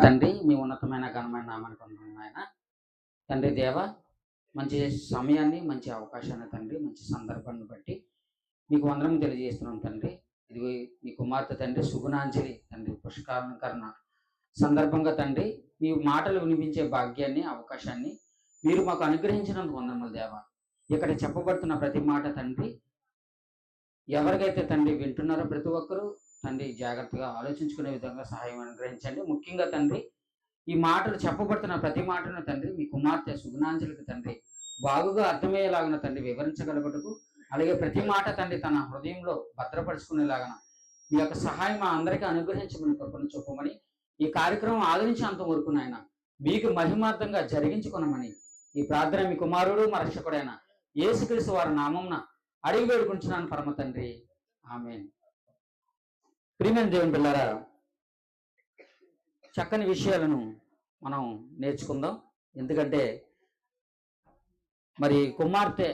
తండ్రి మీ ఉన్నతమైన ఘనమైన నామానికి వందనాలు నాయన. తండ్రి దేవ, మంచి సమయాన్ని మంచి అవకాశాన్ని తండ్రి మంచి సందర్భాన్ని బట్టి మీకు వందనం తెలియజేస్తున్నాం తండ్రి. ఇది మీ కుమార్తె తండ్రి సుగుణాంజలి తండ్రి పుష్కరణ సందర్భంగా తండ్రి మీ మాటలు వినిపించే భాగ్యాన్ని అవకాశాన్ని మీరు మాకు అనుగ్రహించినందుకు వందనములు దేవ. ఇక్కడ చెప్పబడుతున్న ప్రతి మాట తండ్రి ఎవరికైతే తండ్రి వింటున్నారో ప్రతి ఒక్కరూ తండ్రి జాగ్రత్తగా ఆలోచించుకునే విధంగా సహాయం అనుగ్రహించండి. ముఖ్యంగా తండ్రి ఈ మాటలు చెప్పబడుతున్న ప్రతి మాటను తండ్రి మీ కుమార్తె సుగుణాంజలికి తండ్రి బాగుగా అర్థమయ్యేలాగిన తండ్రి వివరించగలుగుటకు, అలాగే ప్రతి మాట తండ్రి తన హృదయంలో భద్రపరుచుకునేలాగన మీ యొక్క సహాయం మా అందరికీ అనుగ్రహించమని కృపను చూపమని, ఈ కార్యక్రమం ఆదరించేంత వరకు నాయన మీకు మహిమార్థంగా జరిగించుకున్నామని ఈ ప్రార్థన మీ కుమారుడు మా రక్షకుడైన యేసుక్రీస్తు వారి నామంన అడిగి వేడుకుంటున్నాను పరమ తండ్రి, ఆమేన్. ప్రియమైన దేవుని పిల్లారా, చక్కని విషయాలను మనం నేర్చుకుందాం. ఎందుకంటే మరి కుమార్తె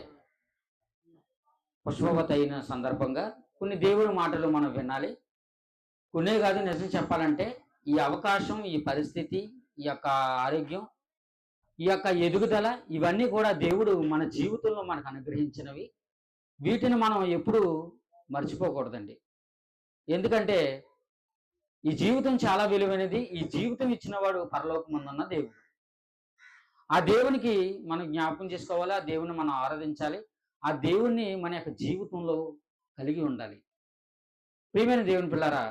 పుష్పవతి అయిన సందర్భంగా కొన్ని దేవుడి మాటలు మనం వినాలి. కొన్నే కాదు, నిజం చెప్పాలంటే ఈ అవకాశం, ఈ పరిస్థితి, ఈ యొక్క ఆరోగ్యం, ఈ యొక్క ఎదుగుదల ఇవన్నీ కూడా దేవుడు మన జీవితంలో మనకు అనుగ్రహించినవి. వీటిని మనం ఎప్పుడూ మర్చిపోకూడదండి. ఎందుకంటే ఈ జీవితం చాలా విలువైనది. ఈ జీవితం ఇచ్చినవాడు పరలోకమందున్న దేవుడు. ఆ దేవునికి మనం జ్ఞాపకం చేసుకోవాలి, ఆ దేవుని మనం ఆరాధించాలి, ఆ దేవుణ్ణి మన యొక్క జీవితంలో కలిగి ఉండాలి. ప్రియమైన దేవుని పిల్లారా,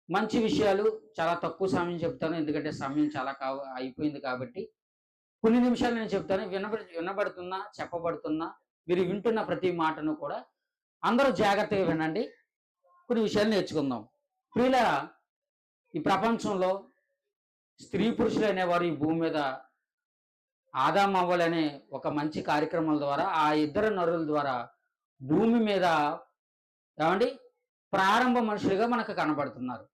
మంచి విషయాలు చాలా తక్కువ సమయం చెప్తాను, ఎందుకంటే సమయం చాలా అయిపోయింది కాబట్టి కొన్ని నిమిషాలు నేను చెప్తాను. వినబడుతున్నా చెప్పబడుతున్నా మీరు వింటున్న ప్రతి మాటను కూడా అందరూ జాగ్రత్తగా వినండి. కొన్ని విషయాలు నేర్చుకుందాం. ప్రియులారా, ఈ ప్రపంచంలో స్త్రీ పురుషులు అనేవారు ఈ భూమి మీద ఆదాం అవ్వాలనే ఒక మంచి కార్యక్రమాల ద్వారా ఆ ఇద్దరు నరుల ద్వారా భూమి మీద ఏమండి ప్రారంభ మనుషులుగా మనకు కనబడుతున్నారు.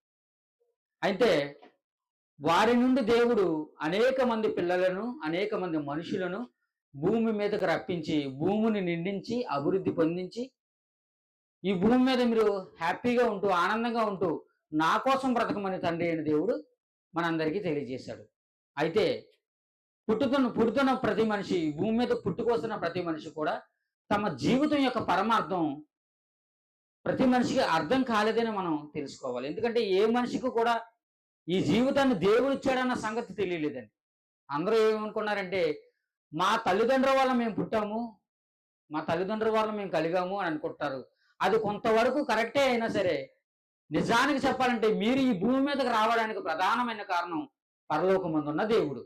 అయితే వారి నుండి దేవుడు అనేక మంది పిల్లలను, అనేక మంది మనుషులను భూమి మీదకు రప్పించి భూమిని నిండించి అభివృద్ధి పొందించి ఈ భూమి మీద మీరు హ్యాపీగా ఉంటూ ఆనందంగా ఉంటూ నా కోసం బ్రతకమని తండ్రి అయిన దేవుడు మనందరికీ తెలియజేశాడు. అయితే పుడుతున్న ప్రతి మనిషి, భూమి మీద పుట్టుకొస్తున్న ప్రతి మనిషి కూడా తమ జీవితం యొక్క పరమార్థం ప్రతి మనిషికి అర్థం కాలేదని మనం తెలుసుకోవాలి. ఎందుకంటే ఏ మనిషికి కూడా ఈ జీవితాన్ని దేవుడు ఇచ్చాడన్న సంగతి తెలియలేదండి. అందరూ ఏమనుకున్నారంటే మా తల్లిదండ్రుల వల్ల మేము పుట్టాము, మా తల్లిదండ్రుల వల్ల మేము కలిగాము అని అనుకుంటారు. అది కొంతవరకు కరెక్టే అయినా సరే, నిజానికి చెప్పాలంటే మీరు ఈ భూమి మీదకి రావడానికి ప్రధానమైన కారణం పరలోకమందున్న దేవుడు.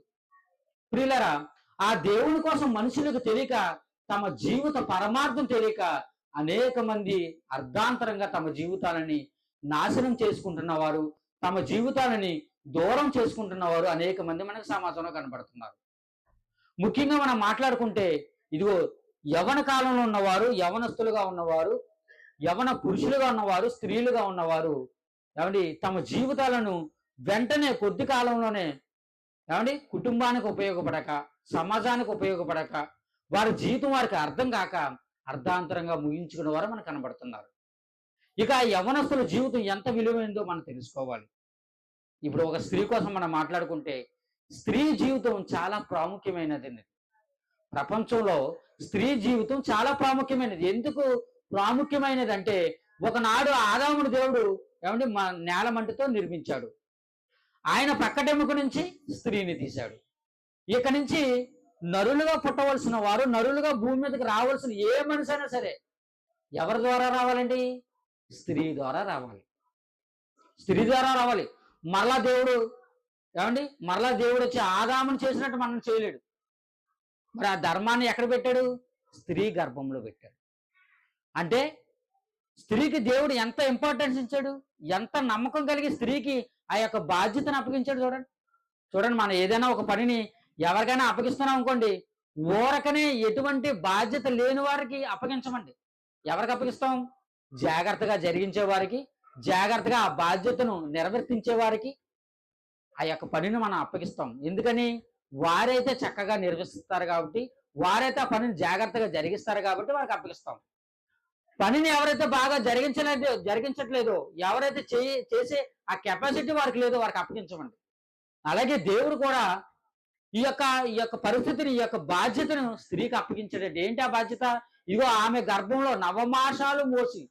ప్రియులారా, ఆ దేవుని కోసం మనుషులకు తెలియక, తమ జీవిత పరమార్థం తెలియక అనేక మంది అర్ధాంతరంగా తమ జీవితాలని నాశనం చేసుకుంటున్న వారు, తమ జీవితాలని దూరం చేసుకుంటున్నవారు అనేక మంది మనకు సమాజంలో కనబడుతున్నారు. ముఖ్యంగా మనం మాట్లాడుకుంటే ఇదిగో యవన కాలంలో ఉన్నవారు, యవనస్తులుగా ఉన్నవారు, యవన పురుషులుగా ఉన్నవారు, స్త్రీలుగా ఉన్నవారు ఏమండి తమ జీవితాలను వెంటనే కొద్ది కాలంలోనే ఏమండి కుటుంబానికి ఉపయోగపడక, సమాజానికి ఉపయోగపడక, వారి జీవితం వారికి అర్థం కాక అర్ధాంతరంగా ముగించుకునే వారు మనకు కనబడుతున్నారు. ఇక యవనస్తుల జీవితం ఎంత విలువైందో మనం తెలుసుకోవాలి. ఇప్పుడు ఒక స్త్రీ కోసం మనం మాట్లాడుకుంటే స్త్రీ జీవితం చాలా ప్రాముఖ్యమైనది. ప్రపంచంలో స్త్రీ జీవితం చాలా ప్రాముఖ్యమైనది. ఎందుకు ప్రాముఖ్యమైనది అంటే, ఒకనాడు ఆదాముడు దేవుడు ఏమంటే నేల మంటితో నిర్మించాడు. ఆయన పక్కటెముక నుంచి స్త్రీని తీశాడు. ఇక నుంచి నరులుగా పుట్టవలసిన వారు, నరులుగా భూమి మీదకి రావాల్సిన ఏ మనిషి అయినా సరే ఎవరి ద్వారా రావాలండి? స్త్రీ ద్వారా రావాలి. స్త్రీ ద్వారా రావాలి. మరలా దేవుడు ఏమండి మరలా దేవుడు వచ్చి ఆదామును చేసినట్టు మనం చేయలేడు. మరి ఆ ధర్మాన్ని ఎక్కడ పెట్టాడు? స్త్రీ గర్భంలో పెట్టాడు. అంటే స్త్రీకి దేవుడు ఎంత ఇంపార్టెన్స్ ఇచ్చాడు, ఎంత నమ్మకం కలిగి స్త్రీకి ఆ యొక్క బాధ్యతను అప్పగించాడు. చూడండి, మనం ఏదైనా ఒక పనిని ఎవరికైనా అప్పగిస్తున్నాం అనుకోండి, ఊరకనే ఎటువంటి బాధ్యత లేని వారికి అప్పగించమండి. ఎవరికి అప్పగిస్తాం? జాగ్రత్తగా జరిగించే వారికి, జాగ్రత్తగా ఆ బాధ్యతను నిర్వర్తించే వారికి ఆ యొక్క పనిని మనం అప్పగిస్తాం. ఎందుకని? వారైతే చక్కగా నిర్వహిస్తారు కాబట్టి, వారైతే ఆ పనిని జాగ్రత్తగా జరిగిస్తారు కాబట్టి వారికి అప్పగిస్తాం. పనిని ఎవరైతే బాగా జరిగించట్లేదో, ఎవరైతే చేసే ఆ కెపాసిటీ వారికి లేదో వారికి అప్పగించమండి. అలాగే దేవుడు కూడా ఈ యొక్క పరిస్థితిని, ఈ యొక్క బాధ్యతను స్త్రీకి అప్పగించాడు. ఏంటి ఆ బాధ్యత? ఇదిగో ఆమె గర్భంలో నవమాసాలు మోసి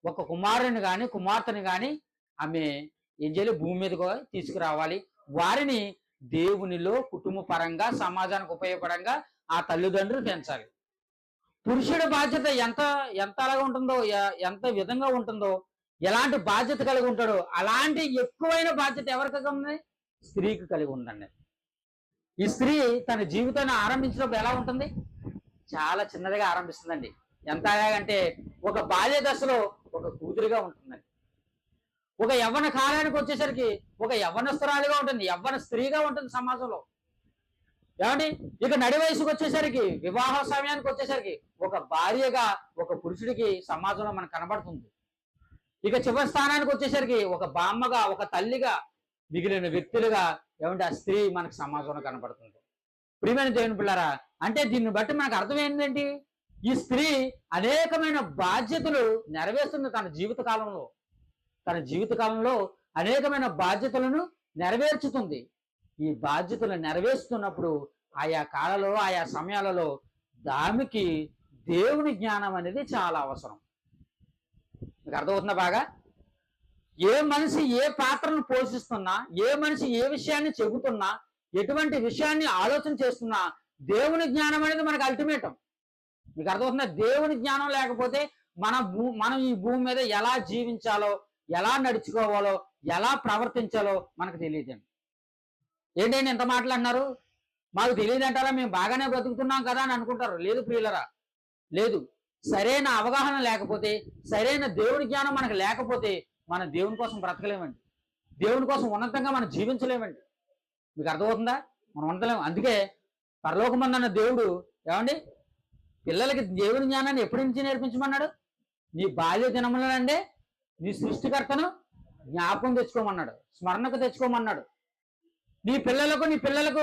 ఒక కుమారుని గాని కుమార్తెని గాని ఆమె ఏం చేయాలి? భూమి మీదకు తీసుకురావాలి. వారిని దేవునిలో కుటుంబ పరంగా సమాజానికి ఉపయోగపడంగా ఆ తల్లిదండ్రులు పెంచాలి. పురుషుడి బాధ్యత ఎంత ఎంత అలాగా ఉంటుందో, ఎంత విధంగా ఉంటుందో, ఎలాంటి బాధ్యత కలిగి ఉంటాడో అలాంటి ఎక్కువైన బాధ్యత ఎవరికి ఉంది? స్త్రీకి కలిగి ఉందండి. ఈ స్త్రీ తన జీవితాన్ని ఆరంభించినప్పుడు ఎలా ఉంటుంది? చాలా చిన్నదిగా ఆరంభిస్తుందండి. ఎంత అంటే ఒక బాల్య దశలో ఒక కూతురిగా ఉంటుందండి. ఒక యవ్వన కాలానికి వచ్చేసరికి ఒక యవ్వనస్తురాలిగా ఉంటుంది, యవ్వన స్త్రీగా ఉంటుంది సమాజంలో. ఏమండి? ఇక నడి వయసుకు వచ్చేసరికి, వివాహ సమయానికి వచ్చేసరికి ఒక భార్యగా ఒక పురుషుడికి సమాజంలో మనకు కనబడుతుంది. ఇక చివరి స్థానానికి వచ్చేసరికి ఒక బామ్మగా, ఒక తల్లిగా, మిగిలిన వ్యక్తులుగా ఏమంటే ఆ స్త్రీ మనకు సమాజంలో కనబడుతుంది. ప్రియమైన దేవుని పిల్లారా, అంటే దీన్ని బట్టి మనకు అర్థం ఏంటంటే ఈ స్త్రీ అనేకమైన బాధ్యతలు నెరవేరుస్తుంది తన జీవితకాలంలో అనేకమైన బాధ్యతలను నెరవేర్చుతుంది. ఈ బాధ్యతలు నెరవేరుస్తున్నప్పుడు ఆయా కాలంలో, ఆయా సమయాలలో దానికి దేవుని జ్ఞానం అనేది చాలా అవసరం. మీకు అర్థమవుతుందా బాగా? ఏ మనిషి ఏ పాత్రను పోషిస్తున్నా, ఏ మనిషి ఏ విషయాన్ని చెబుతున్నా, ఎటువంటి విషయాన్ని ఆలోచన చేస్తున్నా దేవుని జ్ఞానం అనేది మనకు అల్టిమేటం. మీకు అర్థమవుతుందా? దేవుని జ్ఞానం లేకపోతే మనం ఈ భూమి మీద ఎలా జీవించాలో, ఎలా నడుచుకోవాలో, ఎలా ప్రవర్తించాలో మనకు తెలియదండి. ఏంటంటే ఎంత మాట్లాడినారు? మాకు తెలియదు అంటారా? మేము బాగానే బతుకుతున్నాం కదా అని అనుకుంటారు. లేదు ప్రియులరా, లేదు. సరైన అవగాహన లేకపోతే, సరైన దేవుని జ్ఞానం మనకు లేకపోతే మనం దేవుని కోసం బ్రతకలేమండి. దేవుని కోసం ఉన్నతంగా మనం జీవించలేమండి. మీకు అర్థమవుతుందా? మనం ఉండలేము. అందుకే పరలోకమందున్న దేవుడు ఏమండి పిల్లలకి దేవుని జ్ఞానాన్ని ఎప్పటి నుంచి నేర్పించమన్నాడు? నీ బాల్య దినములనంటే నీ సృష్టికర్తను జ్ఞాపకం తెచ్చుకోమన్నాడు, స్మరణకు తెచ్చుకోమన్నాడు. నీ పిల్లలకు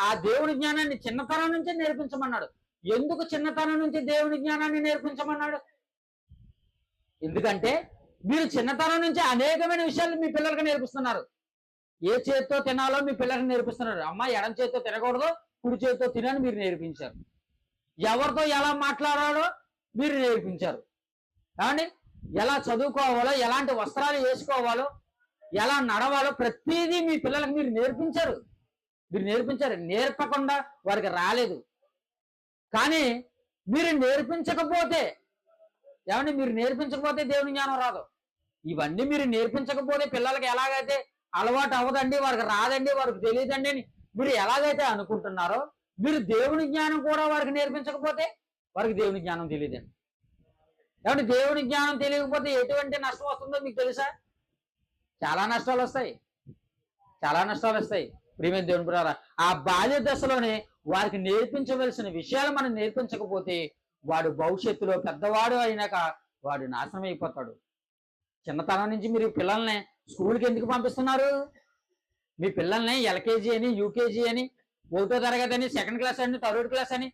ఆ దేవుని జ్ఞానాన్ని చిన్నతనం నుంచే నేర్పించమన్నాడు. ఎందుకు చిన్నతనం నుంచి దేవుని జ్ఞానాన్ని నేర్పించమన్నాడు? ఎందుకంటే మీరు చిన్నతనం నుంచి అనేకమైన విషయాలు మీ పిల్లలకు నేర్పిస్తున్నారు. ఏ చేతితో తినాలో మీ పిల్లలకు నేర్పిస్తున్నారు. అమ్మ ఎడం చేతితో తినకూడదు, కుడి చేతితో తినని మీరు నేర్పించారు. ఎవరితో ఎలా మాట్లాడాలో మీరు నేర్పించారు. కానీ ఎలా చదువుకోవాలో, ఎలాంటి వస్త్రాలు వేసుకోవాలో, ఎలా నడవాలో ప్రతిదీ మీ పిల్లలకు మీరు నేర్పించారు. నేర్పకుండా వారికి రాలేదు. కానీ మీరు నేర్పించకపోతే దేవుని జ్ఞానం రాదు. ఇవన్నీ మీరు నేర్పించకపోతే పిల్లలకి ఎలాగైతే అలవాటు అవ్వదండి, వారికి రాదండి, వారికి తెలియదండి అని మీరు ఎలాగైతే అనుకుంటున్నారో, మీరు దేవుని జ్ఞానం కూడా వారికి నేర్పించకపోతే వారికి దేవుని జ్ఞానం తెలియదండి. ఏమంటే దేవుని జ్ఞానం తెలియకపోతే ఎటువంటి నష్టం వస్తుందో మీకు తెలుసా? చాలా నష్టాలు వస్తాయి. ప్రియమైన దేవుని పిల్లారా, ఆ బాల్య దశలోనే వారికి నేర్పించవలసిన విషయాలు మనం నేర్పించకపోతే వాడు భవిష్యత్తులో పెద్దవాడు అయినాక వాడు నాశనం అయిపోతాడు. చిన్నతనం నుంచి మీరు పిల్లల్ని స్కూల్కి ఎందుకు పంపిస్తున్నారు? మీ పిల్లల్ని ఎల్కేజీ అని, యూకేజీ అని, 1వ తరగతి అని, 2nd క్లాస్ అని, 3rd క్లాస్ అని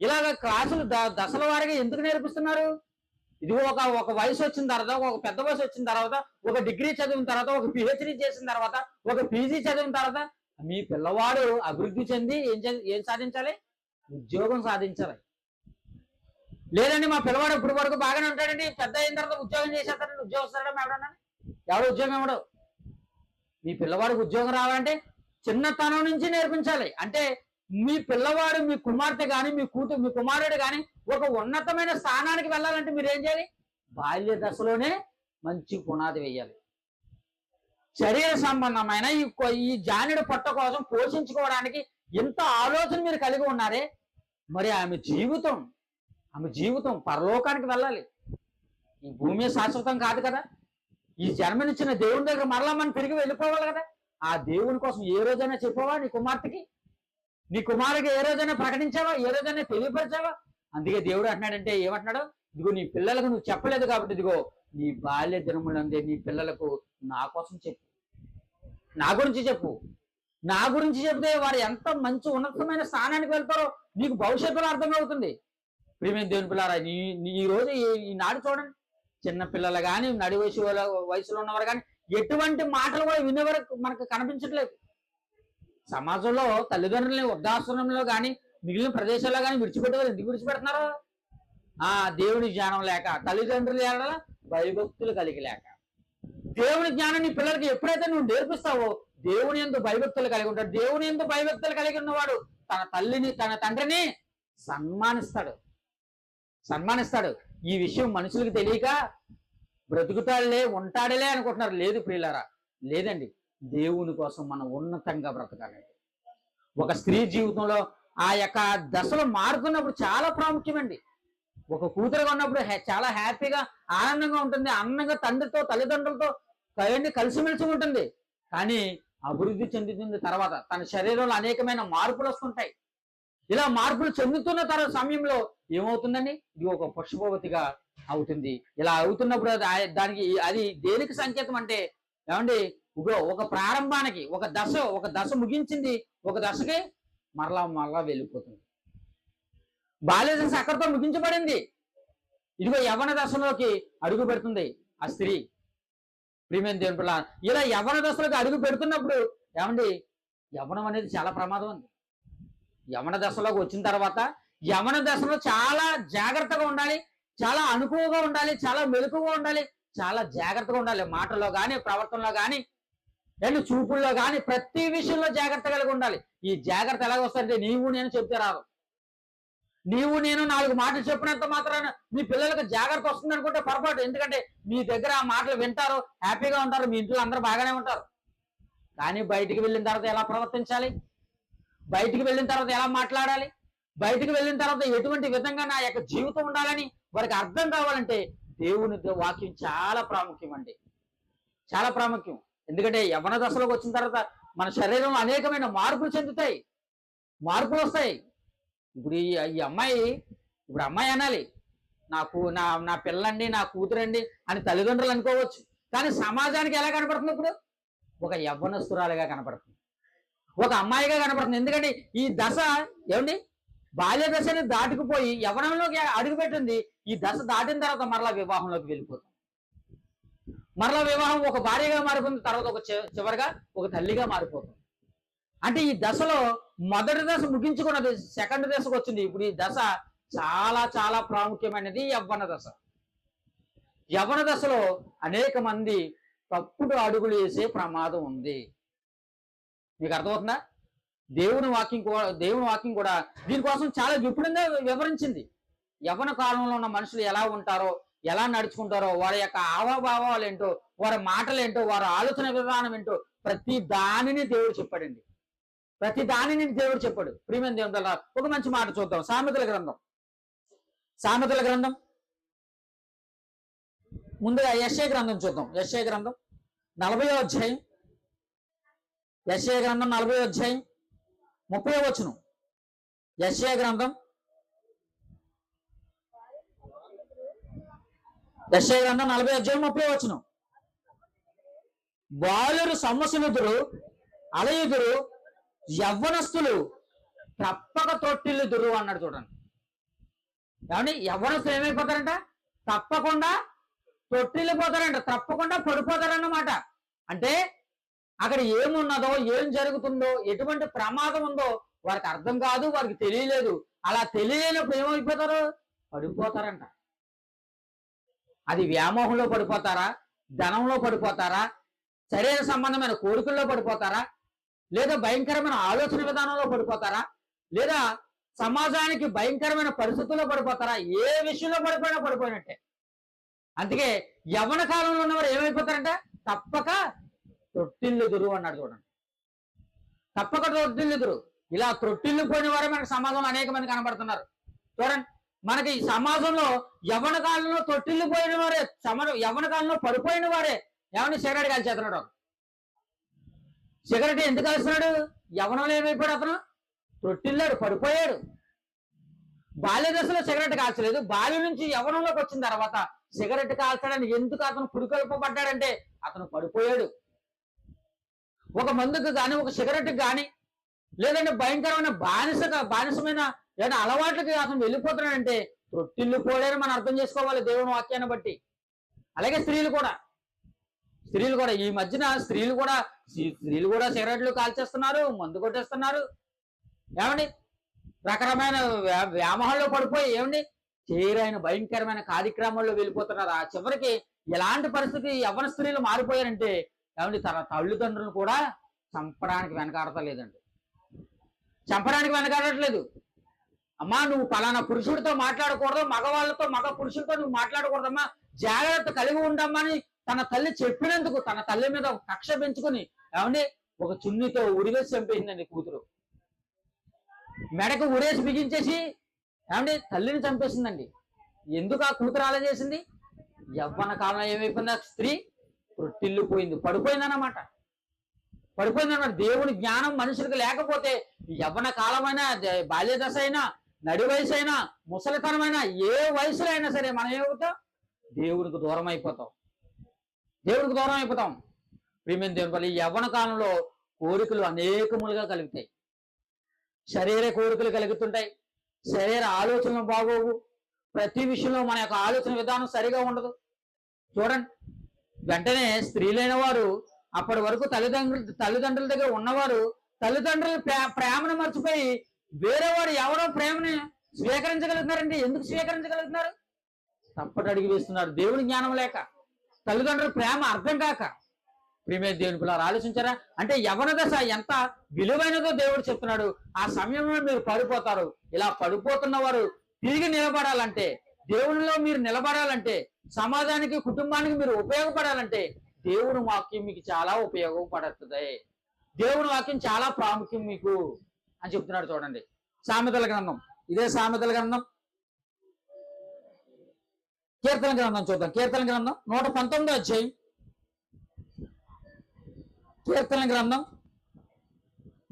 ఇలాగ క్లాసులు దశల వారిగా ఎందుకు నేర్పిస్తున్నారు? ఇది ఒక వయసు వచ్చిన తర్వాత, ఒక పెద్ద వయసు వచ్చిన తర్వాత, ఒక డిగ్రీ చదివిన తర్వాత, ఒక పిహెచ్డీ చేసిన తర్వాత, ఒక పీజీ చదివిన తర్వాత మీ పిల్లవాడు అభివృద్ధి చెంది ఏం సాధించాలి? ఉద్యోగం సాధించాలి. లేదండి మా పిల్లవాడు ఇప్పుడు వరకు బాగానే ఉంటాడండి, పెద్ద అయిన తర్వాత ఉద్యోగం చేసేస్తాడండి, ఉద్యోగస్తాడా ఎవడన్నా? ఎవడు ఉద్యోగం ఎవడు? మీ పిల్లవాడికి ఉద్యోగం రావాలంటే చిన్నతనం నుంచి నేర్పించాలి. అంటే మీ పిల్లవాడు, మీ కుమార్తె కానీ, మీ కుమారుడు కానీ ఒక ఉన్నతమైన స్థానానికి వెళ్ళాలంటే మీరు ఏం చేయాలి? బాల్య దశలోనే మంచి పునాది వేయాలి. శరీర సంబంధమైన ఈ జానుడి పొట్ట కోసం పోషించుకోవడానికి ఇంత ఆలోచన మీరు కలిగి ఉన్నారే, మరి ఆమె జీవితం పరలోకానికి వెళ్ళాలి. ఈ భూమి శాశ్వతం కాదు కదా. ఈ జన్మనిచ్చిన దేవుని దగ్గర మరలా మనం తిరిగి వెళ్ళిపోవాలి కదా. ఆ దేవుని కోసం ఏ రోజైనా చెప్పావా నీ కుమార్తెకి? నీ కుమారుడికి ఏ రోజైనా ప్రకటించావా? ఏ రోజైనా తెలియపరిచావా? అందుకే దేవుడు అంటున్నాడంటే ఏమంటున్నాడు? ఇదిగో నీ పిల్లలకు నువ్వు చెప్పలేదు కాబట్టి ఇదిగో నీ బాల్య దినములందే నీ పిల్లలకు నా కోసం చెప్పు, నా గురించి చెప్పు. నా గురించి చెప్తే వారు ఎంత మంచి ఉన్నతమైన స్థానానికి వెళ్తారో నీకు భవిష్యత్తులో అర్థమవుతుంది. ప్రియమైన దేవుని పిల్లారా, ఈ రోజు ఈనాడు చూడండి, చిన్న పిల్లలు కానీ, నడి వయసులో ఉన్నవారు కానీ ఎటువంటి మాటలు కూడా వినేవారు మనకు కనిపించట్లేదు. సమాజంలో తల్లిదండ్రులని వృద్ధాశ్రమంలో కానీ మిగిలిన ప్రదేశాల్లో కానీ విడిచిపెట్టేవారు ఎందుకు విడిచిపెడుతున్నారు? దేవుని జ్ఞానం లేక, తల్లిదండ్రులు ఏడల భయభక్తులు కలిగి లేక. దేవుని జ్ఞానం నీ పిల్లలకి ఎప్పుడైతే నువ్వు నేర్పిస్తావో దేవుని యందు భయభక్తులు కలిగి ఉంటాడు. దేవుని యందు భయభక్తులు కలిగి ఉన్నవాడు తన తల్లిని తన తండ్రిని సన్మానిస్తాడు. ఈ విషయం మనుషులకు తెలియక బ్రతుకుతాడులే ఉంటాడులే అనుకుంటున్నారు. లేదు ప్రియులారా, లేదండి. దేవుని కోసం మనం ఉన్నతంగా బ్రతకాలి. ఒక స్త్రీ జీవితంలో ఆ యొక్క దశలో మారుతున్నప్పుడు చాలా ప్రాముఖ్యమండి. ఒక కూతురుగా ఉన్నప్పుడు చాలా హ్యాపీగా ఆనందంగా ఉంటుంది, ఆనందంగా తండ్రితో తల్లిదండ్రులతో కలిసిమెలిసి ఉంటుంది. కానీ అభివృద్ధి చెందుతుంది తర్వాత తన శరీరంలో అనేకమైన మార్పులు వస్తుంటాయి. ఇలా మార్పులు చెందుతున్న సమయంలో ఏమవుతుందండి? ఇది ఒక పుష్పవతిగా అవుతుంది. ఇలా అవుతున్నప్పుడు దానికి అది దేనికి సంకేతం అంటే ఏమండి, ఒక ప్రారంభానికి ఒక దశ ముగించింది, ఒక దశకి మరలా వెళ్ళిపోతుంది. బాల్య దశ అక్కడితో ముగించబడింది. ఇదిగో యవ్వన దశలోకి అడుగు పెడుతుంది ఆ స్త్రీ. ప్రియమైన దేవుని పిల్లలారా, ఇలా యవ్వన దశలోకి అడుగు పెడుతున్నప్పుడు ఏమండి, యవ్వనం అనేది చాలా ప్రమాదం ఉంది. యవ్వన దశలోకి వచ్చిన తర్వాత యవ్వన దశలో చాలా జాగ్రత్తగా ఉండాలి, చాలా అనుకువగా ఉండాలి, చాలా మెలకుగా ఉండాలి, చాలా జాగ్రత్తగా ఉండాలి. మాటల్లో కానీ, ప్రవర్తనలో కానీ, అండ్ చూపుల్లో కానీ ప్రతి విషయంలో జాగ్రత్త కలిగి ఉండాలి. ఈ జాగ్రత్త ఎలాగ వస్తుందంటే నీవు నేను చెప్తే రాదు. నీవు నేను 4 మాటలు చెప్పినంత మాత్రాన మీ పిల్లలకు జాగ్రత్త వస్తుంది అనుకుంటే పొరపాటు. ఎందుకంటే మీ దగ్గర ఆ మాటలు వింటారు, హ్యాపీగా ఉంటారు, మీ ఇంట్లో అందరూ బాగానే ఉంటారు. కానీ బయటికి వెళ్ళిన తర్వాత ఎలా ప్రవర్తించాలి, బయటికి వెళ్ళిన తర్వాత ఎలా మాట్లాడాలి, బయటికి వెళ్ళిన తర్వాత ఎటువంటి విధంగా నా యొక్క జీవితం ఉండాలని వారికి అర్థం కావాలంటే దేవుని వాక్యం చాలా ప్రాముఖ్యం అండి, చాలా ప్రాముఖ్యం. ఎందుకంటే యవ్వన దశలోకి వచ్చిన తర్వాత మన శరీరంలో అనేకమైన మార్పులు చెందుతాయి, మార్పులు వస్తాయి. ఇప్పుడు ఈ అమ్మాయి అనాలి, నా పిల్లండి, నా కూతురండి అని తల్లిదండ్రులు అనుకోవచ్చు. కానీ సమాజానికి ఎలా కనపడుతుంది? ఇప్పుడు ఒక యవ్వనస్తురాలుగా కనపడుతుంది, ఒక అమ్మాయిగా కనపడుతుంది. ఎందుకంటే ఈ దశ ఏమండి, బాల్య దశని దాటుకుపోయి యవ్వనంలోకి అడుగుపెట్టింది. ఈ దశ దాటిన తర్వాత మరలా వివాహంలోకి వెళ్ళిపోతుంది. మరలా వివాహం ఒక భార్యగా మారిపోతుంది, తర్వాత చివరిగా ఒక తల్లిగా మారిపోతుంది. అంటే ఈ దశలో మొదటి దశ ముగించుకున్నది, సెకండ్ దశకు వచ్చింది. ఇప్పుడు ఈ దశ చాలా చాలా ప్రాముఖ్యమైనది, యవ్వన దశ. యవ్వన దశలో అనేక మంది తప్పుడు అడుగులు వేసే ప్రమాదం ఉంది. మీకు అర్థమవుతుందా? దేవుని వాక్యం కూడా దీనికోసం చాలా విపులంగా వివరించింది. యవ్వన కాలంలో ఉన్న మనుషులు ఎలా ఉంటారో, ఎలా నడుచుకుంటారో, వారి యొక్క హావభావాలు ఏంటో, వారి మాటలు ఏంటో, వారి ఆలోచన విధానం ఏంటో ప్రతి దానిని దేవుడు చెప్పాడండి. ప్రతి దానిని దేవుడు చెప్పాడు. ప్రియమైన దేవుని వల్ల ఒక మంచి మాట చూద్దాం. సామెతల గ్రంథం ముందుగా యెషయా గ్రంథం చూద్దాం. యెషయా గ్రంథం 40వ అధ్యాయం, యెషయా గ్రంథం 40వ అధ్యాయం 30వ వచనం. యెషయా గ్రంథం 40వ అధ్యాయం 30వ వచనం. బాలురు సొమ్మసిల్లుదురు, అలయుదురు, యవ్వనస్తులు తప్పక తొట్టిల్లుదురు అన్నాడు. చూడండి ఏమండి, యవ్వనస్తులు ఏమైపోతారంట? తప్పకుండా తొట్టిల్లిపోతారంట, తప్పకుండా పడిపోతారన్నమాట. అంటే అక్కడ ఏమున్నదో, ఏం జరుగుతుందో, ఎటువంటి ప్రమాదం ఉందో వారికి అర్థం కాదు, వారికి తెలియలేదు. అలా తెలియలేనప్పుడు ఏమైపోతారు? పడిపోతారంట. అది వ్యామోహంలో పడిపోతారా, ధనంలో పడిపోతారా, శరీర సంబంధమైన కోరికల్లో పడిపోతారా, లేదా భయంకరమైన ఆలోచన విధానంలో పడిపోతారా, లేదా సమాజానికి భయంకరమైన పరిస్థితుల్లో పడిపోతారా? ఏ విషయంలో పడిపోయినట్టే. అందుకే యవ్వన కాలంలో ఉన్నవారు ఏమైపోతారంట? తప్పక తొట్టిల్లుదురు అన్నాడు. చూడండి, తప్పక తొట్టిల్లుదురు. ఇలా తొట్టిల్లు పోయిన వారే మనకి సమాజంలో అనేక మంది కనబడుతున్నారు. చూడండి, మనకి ఈ సమాజంలో యవ్వన కాలంలో తొట్టిల్లు పోయిన వారే, యవ్వన కాలంలో పడిపోయిన వారే ఏమన్నా సిగరెట్ కాల్చేస్తున్నాడు. సిగరెట్ ఎందుకు కాల్స్తున్నాడు? యవ్వనంలో ఏమైపోయాడు? అతను తొట్టిల్లాడు, పడిపోయాడు. బాల్య దశలో సిగరెట్ కాల్చలేదు, బాల్యం నుంచి యవ్వనంలోకి వచ్చిన తర్వాత సిగరెట్ కాల్చడానికి ఎందుకు అతను పురికొల్పబడ్డాడంటే అతను పడిపోయాడు. ఒక మందుకు కానీ, ఒక సిగరెట్కి కానీ, లేదంటే భయంకరమైన బానిసమైన ఏదైనా అలవాట్లకి అతను వెళ్ళిపోతున్నాడంటే తొట్టిల్లు పోలేని మనం అర్థం చేసుకోవాలి దేవుని వాక్యాన్ని బట్టి. అలాగే స్త్రీలు కూడా ఈ మధ్యన స్త్రీలు కూడా స్త్రీలు కూడా సిగరెట్లు కాల్చేస్తున్నారు, మందు కొట్టేస్తున్నారు. ఏమండి రకరమైన వ్యామోహంలో పడిపోయి ఏమండి చేయరైన భయంకరమైన కార్యక్రమాల్లో వెళ్ళిపోతున్నారు. ఆ చివరికి ఎలాంటి పరిస్థితి యవ్వన స్త్రీలు మారిపోయారంటే ఏమండి తన తల్లిదండ్రులను కూడా చంపడానికి వెనకాడతలేదండి. చంపడానికి వెనకాడట్లేదు. అమ్మా నువ్వు పలానా పురుషుడితో మాట్లాడకూడదు, మగవాళ్ళతో మగ పురుషులతో నువ్వు మాట్లాడకూడదమ్మా, జాగ్రత్త కలిగి ఉండమ్మా అని తన తల్లి చెప్పినందుకు తన తల్లి మీద కక్ష పెంచుకుని ఏమండి ఒక చున్నితో ఉరివేసి చంపేసిందండి కూతురు. మెడకు ఉరేసి బిగించేసి ఏమండి తల్లిని చంపేసిందండి. ఎందుకు ఆ కూతురు అలా చేసింది? యవ్వన కాలంలో ఏమైపోయింది? ఆ స్త్రీ తొట్టిల్లిపోయింది, పడిపోయిందన్నమాట. దేవుని జ్ఞానం మనుషులకు లేకపోతే యవ్వన కాలమైనా, బాల్య దశ అయినా, నడి వయసు అయినా, ముసలితనమైనా, ఏ వయసులో అయినా సరే మనం ఏమవుతాం? దేవునికి దూరం అయిపోతాం. ప్రియమైన దేవుని వల్ల ఈ యవ్వన కాలంలో కోరికలు అనేకములుగా కలుగుతాయి. శరీర కోరికలు కలుగుతుంటాయి, శరీర ఆలోచనలు బాగోవు, ప్రతి విషయంలో మన యొక్క ఆలోచన విధానం సరిగా ఉండదు. చూడండి, వెంటనే స్త్రీలైన వారు అప్పటి వరకు తల్లిదండ్రుల దగ్గర ఉన్నవారు తల్లిదండ్రుల ప్రేమను మర్చిపోయి వేరేవాడు ఎవరో ప్రేమని స్వీకరించగలుగుతున్నారండి. ఎందుకు స్వీకరించగలుగుతున్నారు? తప్పటి అడిగి వేస్తున్నారు. దేవుని జ్ఞానం లేక, తల్లిదండ్రుల ప్రేమ అర్థం కాక. ప్రియమైన దేవుని పిల్లలు ఆలోచించారా? అంటే యవ్వన దశ ఎంత విలువైనదో దేవుడు చెప్తున్నాడు. ఆ సమయంలో మీరు పడిపోతారు. ఇలా పడిపోతున్న వారు తిరిగి నిలబడాలంటే, దేవునిలో మీరు నిలబడాలంటే, సమాజానికి కుటుంబానికి మీరు ఉపయోగపడాలంటే దేవుని వాక్యం మీకు చాలా ఉపయోగపడుతుంది. దేవుని వాక్యం చాలా ప్రాముఖ్యం మీకు అని చెప్తున్నాడు. చూడండి సామెతల గ్రంథం, ఇదే సామెతల గ్రంథం, కీర్తన గ్రంథం చూద్దాం. కీర్తన గ్రంథం 119వ అధ్యాయం, కీర్తన గ్రంథం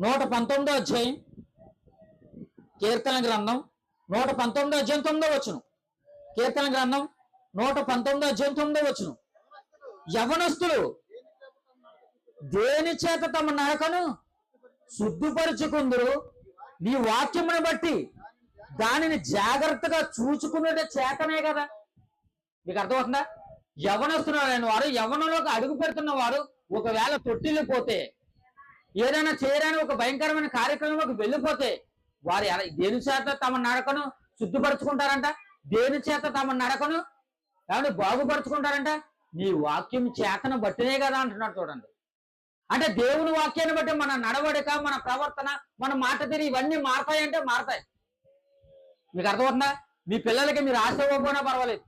119వ అధ్యాయం, కీర్తన గ్రంథం 119వ అధ్యాయం 9వ వచనం. కీర్తన గ్రంథం 119వ అధ్యాయం 9వ వచనం. యవనస్తులు దేని చేత తమ నరకను శుద్ధిపరుచుకుందరు? నీ వాక్యమును బట్టి దానిని జాగ్రత్తగా చూచుకునే చేతనే కదా. మీకు అర్థమవుతుందా? యవనస్తులైన వారు, యవనంలోకి అడుగు పెడుతున్న వారు ఒకవేళ తొట్టిల్లిపోతే, ఏదైనా చేయడానికి ఒక భయంకరమైన కార్యక్రమంలోకి వెళ్ళిపోతే వారు దేని చేత తమ నడకను శుద్ధిపరుచుకుంటారంట? దేని చేత తమ నడకను ఏమైనా బాగుపరుచుకుంటారంట? నీ వాక్యం చేతను బట్టినే కదా అంటున్నాడు. చూడండి, అంటే దేవుని వాక్యాన్ని బట్టి మన నడవడిక, మన ప్రవర్తన, మన మాట తీరు ఇవన్నీ మారతాయంటే మారతాయి. మీకు అర్థమవుతుందా? మీ పిల్లలకి మీరు ఆశ ఇవ్వకపోయినా పర్వాలేదు,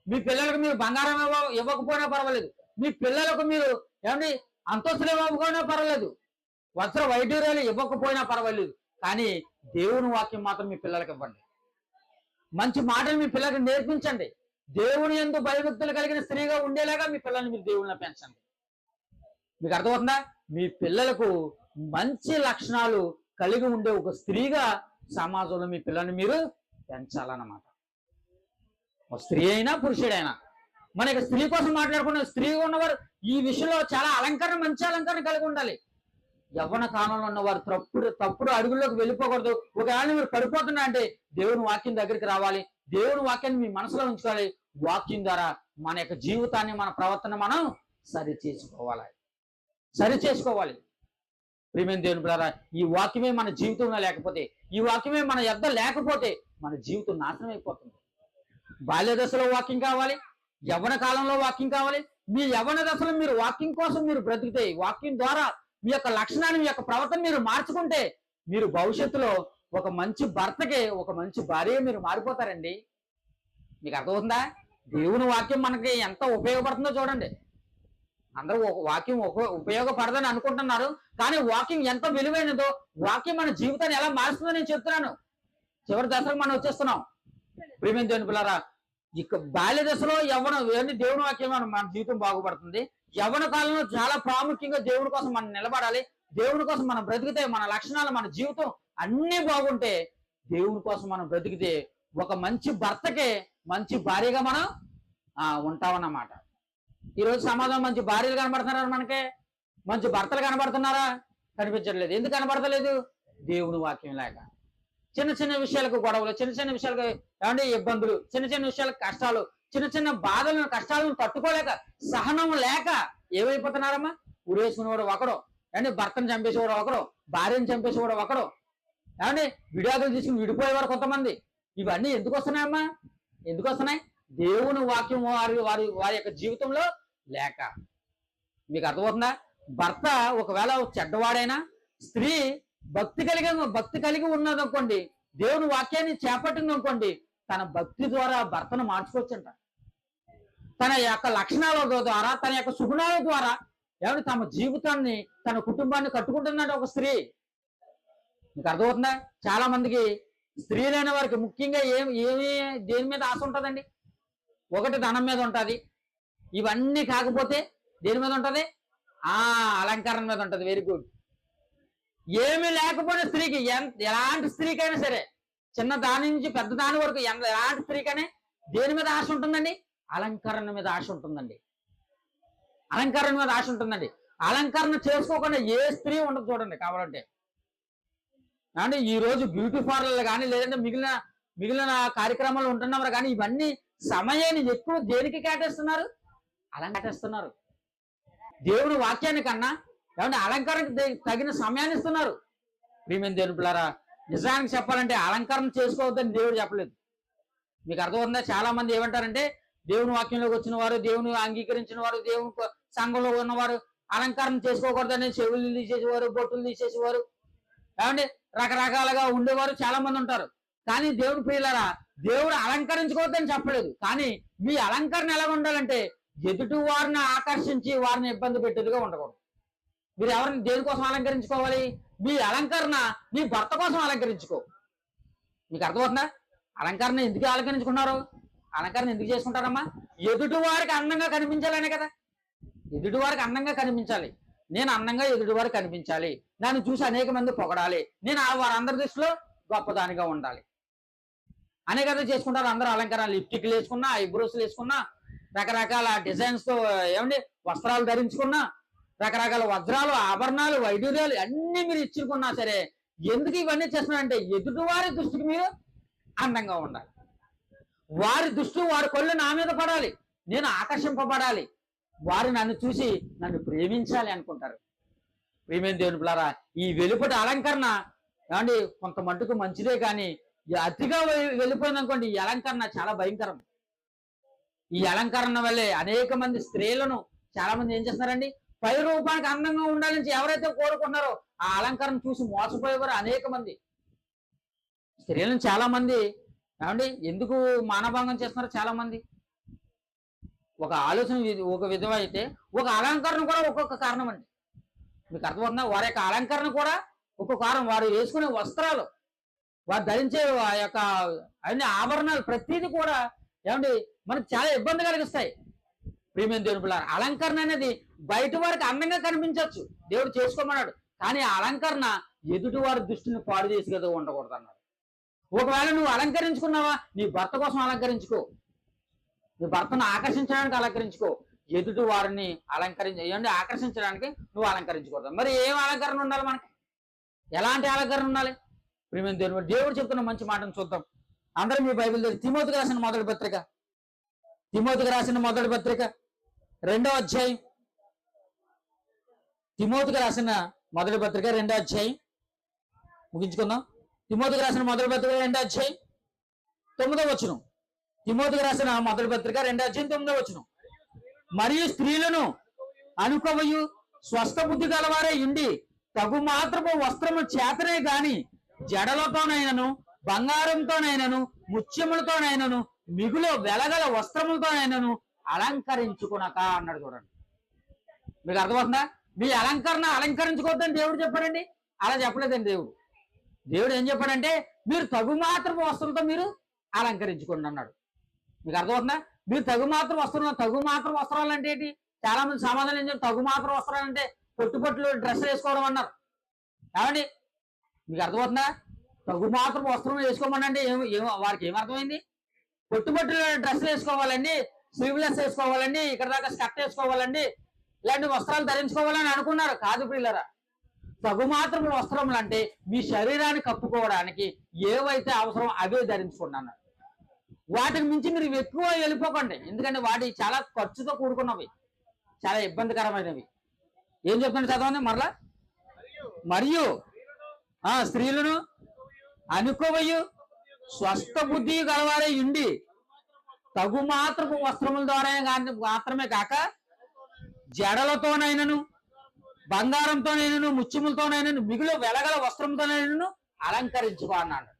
మీ పిల్లలకు మీరు బంగారం ఇవ్వకపోయినా పర్వాలేదు, మీ పిల్లలకు మీరు ఏమండి అంతస్తులు ఇవ్వకపోయినా పర్వాలేదు, వస్త్ర వైద్యురాలు ఇవ్వకపోయినా పర్వాలేదు, కానీ దేవుని వాక్యం మాత్రం మీ పిల్లలకి ఇవ్వండి. మంచి మాటలు మీ పిల్లలకి నేర్పించండి. దేవుని యందు భయభక్తులు కలిగిన స్త్రీగా ఉండేలాగా మీ పిల్లల్ని మీరు దేవుని పెంచండి. మీకు అర్థమవుతుందా? మీ పిల్లలకు మంచి లక్షణాలు కలిగి ఉండే ఒక స్త్రీగా సమాజంలో మీ పిల్లల్ని మీరు పెంచాలన్నమాట. స్త్రీ అయినా పురుషుడైనా. మనకి స్త్రీ కోసం మాట్లాడుకున్న స్త్రీగా ఉన్నవారు ఈ విషయంలో చాలా అలంకరణ, మంచి అలంకరణ కలిగి ఉండాలి. యవ్వన కాలంలో ఉన్నవారు తప్పుడు అడుగుల్లోకి వెళ్ళిపోకూడదు. ఒకవేళ మీరు పడిపోతున్నా అంటే దేవుని వాక్యం దగ్గరికి రావాలి, దేవుని వాక్యాన్ని మీ మనసులో ఉంచుకోవాలి. వాక్యం ద్వారా మన యొక్క జీవితాన్ని, మన ప్రవర్తన మనం సరి చేసుకోవాలి. ప్రియమైన దేవుని పిల్లరా, ఈ వాక్యమే మన జీవితంలో లేకపోతే, ఈ వాక్యమే మన యొద్ద లేకపోతే మన జీవితం నాశనం అయిపోతుంది. బాల్య దశలో వాక్యం కావాలి, యవ్వన కాలంలో వాక్యం కావాలి. మీ యవ్వన దశలో మీరు వాక్యం కోసం మీరు బ్రతికితే, వాక్యం ద్వారా మీ యొక్క లక్షణాన్ని, మీ యొక్క ప్రవర్తన మీరు మార్చుకుంటే మీరు భవిష్యత్తులో ఒక మంచి భర్తకి, ఒక మంచి భార్య మీరు మారిపోతారండి. మీకు అర్థమవుతుందా? దేవుని వాక్యం మనకి ఎంత ఉపయోగపడుతుందో చూడండి. అందరూ వాక్యం ఉపయోగపడదని అనుకుంటున్నారు, కానీ వాక్యం ఎంత విలువైనదో, వాక్యం మన జీవితాన్ని ఎలా మారుస్తుందో నేను చెప్తున్నాను. చివరి దశకు మనం వచ్చేస్తున్నాం. ప్రియమైన దేవుని పిల్లరా, ఇక బాల్య దశలో దేవుని వాక్యం మన జీవితం బాగుపడుతుంది. యవ్వన కాలంలో చాలా ప్రాముఖ్యంగా దేవుని కోసం మనం నిలబడాలి. దేవుని కోసం మనం బ్రతికితే, మన లక్షణాలు, మన జీవితం అన్నీ బాగుంటే, దేవుని కోసం మనం బ్రతికితే ఒక మంచి భర్తకే మంచి భార్యగా మనం ఉంటామన్నమాట. ఈరోజు సమాజం మంచి భార్యలు కనబడుతున్నారా? మనకే మంచి భర్తలు కనబడుతున్నారా? కనిపించట్లేదు. ఎందుకు కనబడతలేదు? దేవుని వాక్యం లేక. చిన్న చిన్న విషయాలకు గొడవలు, చిన్న చిన్న విషయాలకు ఏమంటే ఇబ్బందులు, చిన్న చిన్న విషయాలకు కష్టాలు, చిన్న చిన్న బాధలను, కష్టాలను తట్టుకోలేక, సహనం లేక ఏమైపోతున్నారమ్మా? ఉరేసుకునేవాడు ఒకడు, ఏమంటే భర్తను చంపేసేవాడు ఒకడు, భార్యను చంపేసేవాడు ఒకడు, ఏమంటే విడాకులు తీసుకుని విడిపోయేవారు కొంతమంది. ఇవన్నీ ఎందుకు వస్తున్నాయమ్మా? ఎందుకు వస్తున్నాయి? దేవుని వాక్యం వారి వారి వారి యొక్క జీవితంలో లేక. మీకు అర్థమవుతుందా? భర్త ఒకవేళ చెడ్డవాడైనా, స్త్రీ భక్తి కలిగి ఉన్నదనుకోండి, దేవుని వాక్యాన్ని చేపట్టింది అనుకోండి, తన భక్తి ద్వారా భర్తను మార్చుకోవచ్చంట. తన యొక్క లక్షణాల ద్వారా, తన యొక్క సుగుణాల ద్వారా ఏమంటే తమ జీవితాన్ని, తన కుటుంబాన్ని కట్టుకుంటున్నాడు ఒక స్త్రీ. మీకు అర్థమవుతుందా? చాలా మందికి స్త్రీలైన వారికి ముఖ్యంగా దేని మీద ఆశ ఉంటుందండి? ఒకటి ధనం మీద ఉంటుంది, ఇవన్నీ కాకపోతే దేని మీద ఉంటుంది? అలంకరణ మీద ఉంటుంది. Very good. ఏమీ లేకపోయిన స్త్రీకి, ఎలాంటి స్త్రీకైనా సరే, చిన్న దాని నుంచి పెద్ద దాని వరకు ఎలాంటి స్త్రీకైనా దేని మీద ఆశ ఉంటుందండి? అలంకరణ మీద ఆశ ఉంటుందండి. అలంకరణ మీద ఆశ ఉంటుందండి. అలంకరణ చేసుకోకుండా ఏ స్త్రీ ఉండదు చూడండి కావాలంటే. అంటే ఈ రోజు బ్యూటీ పార్లర్లు కానీ, లేదంటే మిగిలిన కార్యక్రమాలు ఉంటున్నవారు కానీ, ఇవన్నీ సమయాన్ని ఎక్కువ దేనికి కేటాయిస్తున్నారు? కేటాయిస్తున్నారు. దేవుని వాక్యాన్ని కన్నా ఏమంటే అలంకరణకు తగిన సమయాన్ని ఇస్తున్నారు. ప్రియమైన దేవుని పిల్లారా, నిజానికి చెప్పాలంటే అలంకరణ చేసుకోవద్దని దేవుడు చెప్పలేదు. మీకు అర్థమవుతుందా? చాలా మంది ఏమంటారంటే, దేవుని వాక్యంలోకి వచ్చిన వారు, దేవుని అంగీకరించిన వారు, దేవుని సంఘంలో ఉన్నవారు అలంకరణ చేసుకోకూడదని చెవులు తీసేసేవారు, బొట్టులు తీసేసేవారు, ఏమంటే రకరకాలుగా ఉండేవారు చాలా మంది ఉంటారు. కానీ దేవుని ప్రియులారా, దేవుడు అలంకరించుకోవద్దని చెప్పలేదు. కానీ మీ అలంకరణ ఎలా ఉండాలంటే, ఎదుటి వారిని ఆకర్షించి వారిని ఇబ్బంది పెట్టేదిగా ఉండకూడదు. మీరు ఎవరిని దేనికోసం అలంకరించుకోవాలి? మీ అలంకరణ నీ భర్త కోసం అలంకరించుకో. మీకు అర్థమవుతుందా? అలంకరణ ఎందుకు అలంకరించుకున్నారు? అలంకరణ ఎందుకు చేసుకుంటారమ్మా? ఎదుటి వారికి అందంగా కనిపించాలనే కదా. ఎదుటి వారికి అందంగా కనిపించాలి. నేను అందంగా ఎదుటి వారికి కనిపించాలి, నన్ను చూసి అనేక మంది పొగడాలి, నేను వారందరి దృష్టిలో గొప్పదానిగా ఉండాలి అనే కదా చేసుకుంటారు అందరూ అలంకరణ. లిప్స్టిక్లు వేసుకున్నా, ఐబ్రోస్లు వేసుకున్నా, రకరకాల డిజైన్స్ తో ఏమండి వస్త్రాలు ధరించుకున్నా, రకరకాల వజ్రాలు, ఆభరణాలు, వైడూర్యాలు అన్ని మీరు ఇచ్చుకున్నా సరే, ఎందుకు ఇవన్నీ చేస్తున్నారంటే ఎదుటి వారి దృష్టికి మీరు అందంగా ఉండాలి. వారి దృష్టి, వారి కళ్ళు నా మీద పడాలి, నేను ఆకర్షింపబడాలి, వారు నన్ను చూసి నన్ను ప్రేమించాలి అనుకుంటారు. ప్రియమైన దేవుని పిల్లారా, ఈ వెలుపటి అలంకరణ ఏమండి కొంత మట్టుకు మంచిదే, కానీ అతిగా వెళ్ళిపోయింది అనుకోండి, ఈ అలంకరణ చాలా భయంకరం. ఈ అలంకరణ వల్లే అనేక మంది స్త్రీలను చాలా మంది ఏం చేస్తున్నారండి, పై రూపానికి అందంగా ఉండాలని ఎవరైతే కోరుకుంటున్నారో ఆ అలంకరణ చూసి మోసపోయేవారు అనేక మంది. స్త్రీలను చాలా మంది ఏమండి ఎందుకు మానభంగం చేస్తున్నారు? చాలా మంది ఒక ఆలోచన ఒక విధం అయితే, ఒక అలంకరణ కూడా ఒక్కొక్క కారణం అండి. మీకు అర్థమవుతుందా? వారి యొక్క అలంకరణ కూడా ఒక్కొక్క కారణం. వారు వేసుకునే వస్త్రాలు, వారు ధరించే ఆ యొక్క అన్ని ఆభరణాలు, ప్రతిదీ కూడా ఏమండి మనకు చాలా ఇబ్బంది కలిగిస్తాయి. ప్రియమైన దేవుని పిల్లారా, అలంకరణ అనేది బయట వారికి అందంగా కనిపించవచ్చు, దేవుడు చేసుకోమన్నాడు. కానీ ఆ అలంకరణ ఎదుటి వారి దృష్టిని పాడు చేసి కదా ఉండకూడదు అన్నాడు. ఒకవేళ నువ్వు అలంకరించుకున్నావా, నీ భర్త కోసం అలంకరించుకో, నీ భర్తను ఆకర్షించడానికి అలంకరించుకో. ఎదుటి వారిని ఆకర్షించడానికి నువ్వు అలంకరించకూడదు. మరి ఏం అలంకరణ ఉండాలి మనకి? ఎలాంటి అలంకరణ ఉండాలి? ప్రియమైన దేవుడు చెప్తున్న మంచి మాటను చూద్దాం. అందరూ మీ బైబిల్ దగ్గర తిమోతికి రాసిన మొదటి పత్రిక, తిమోతికి రాసిన మొదటి పత్రిక 2వ అధ్యాయం, తిమోతికి రాసిన మొదటి పత్రిక 2వ అధ్యాయం ముగించుకుందాం. తిమోతికి రాసిన మొదటి పత్రిక 2వ అధ్యాయం 9వ వచనం. తిమోతికి రాసిన మొదటి పత్రిక 2వ అధ్యాయం 9వ వచనం. మరియు స్త్రీలను అనుకోవయు స్వస్థ బుద్ధి గలవారే ఉండి తగు మాత్రపు వస్త్రము చేతనే గాని జడలతోనైనను, బంగారంతోనైనను, ముత్యములతోనైనను, మిగులు వెలగల వస్త్రములతోనైనను అలంకరించుకునక అన్నాడు. చూడండి, మీకు అర్థమవుతుందా? మీ అలంకరించుకోవద్దని దేవుడు చెప్పాడండి? అలా చెప్పలేదండి దేవుడు. దేవుడు ఏం చెప్పాడంటే, మీరు తగు మాత్రపు వస్త్రంతో మీరు అలంకరించుకోండి అన్నాడు. మీకు అర్థమవుతుందా? మీరు తగు మాత్రం వస్త్రాలు అంటే ఏంటి? చాలా మంది సమాధానం ఏం చెప్పారు, తగు మాత్రం వస్త్రాలు అంటే పొట్టుపొట్లు డ్రెస్ వేసుకోవడం అన్నారు. ఏమండి మీకు అర్థమవుతుందా? తగు మాత్రం వస్త్రం వేసుకోమనండి వారికి ఏమర్థమైంది? పొట్టుపొట్టులు డ్రెస్సులు వేసుకోవాలండి, స్లీవ్లెస్ వేసుకోవాలండి, ఇక్కడ దాకా స్కర్ట్ వేసుకోవాలండి, ఇలాంటి వస్త్రాలు ధరించుకోవాలని అనుకున్నారు. కాదు పిల్లరా, తగు మాత్రం వస్త్రములు అంటే మీ శరీరాన్ని కప్పుకోవడానికి ఏవైతే అవసరం అవే ధరించుకోండి అన్నారు. వాటికి మించి మీరు ఎక్కువ వెళ్ళిపోకండి, ఎందుకంటే వాటి చాలా ఖర్చుతో కూడుకున్నవి, చాలా ఇబ్బందికరమైనవి. ఏం చెప్తాను చదవండి మరలా. మరియు స్త్రీలను అనుకోవయ్యు స్వస్థ బుద్ధి గలవారే ఉండి తగు మాత్రపు వస్త్రముల ద్వారా మాత్రమే కాక జడలతోనైనను బంగారంతోనైనను ముత్యములతోనైనను మిగులు వెలగల వస్త్రంతోనైనను అలంకరించుకో అన్నాడు.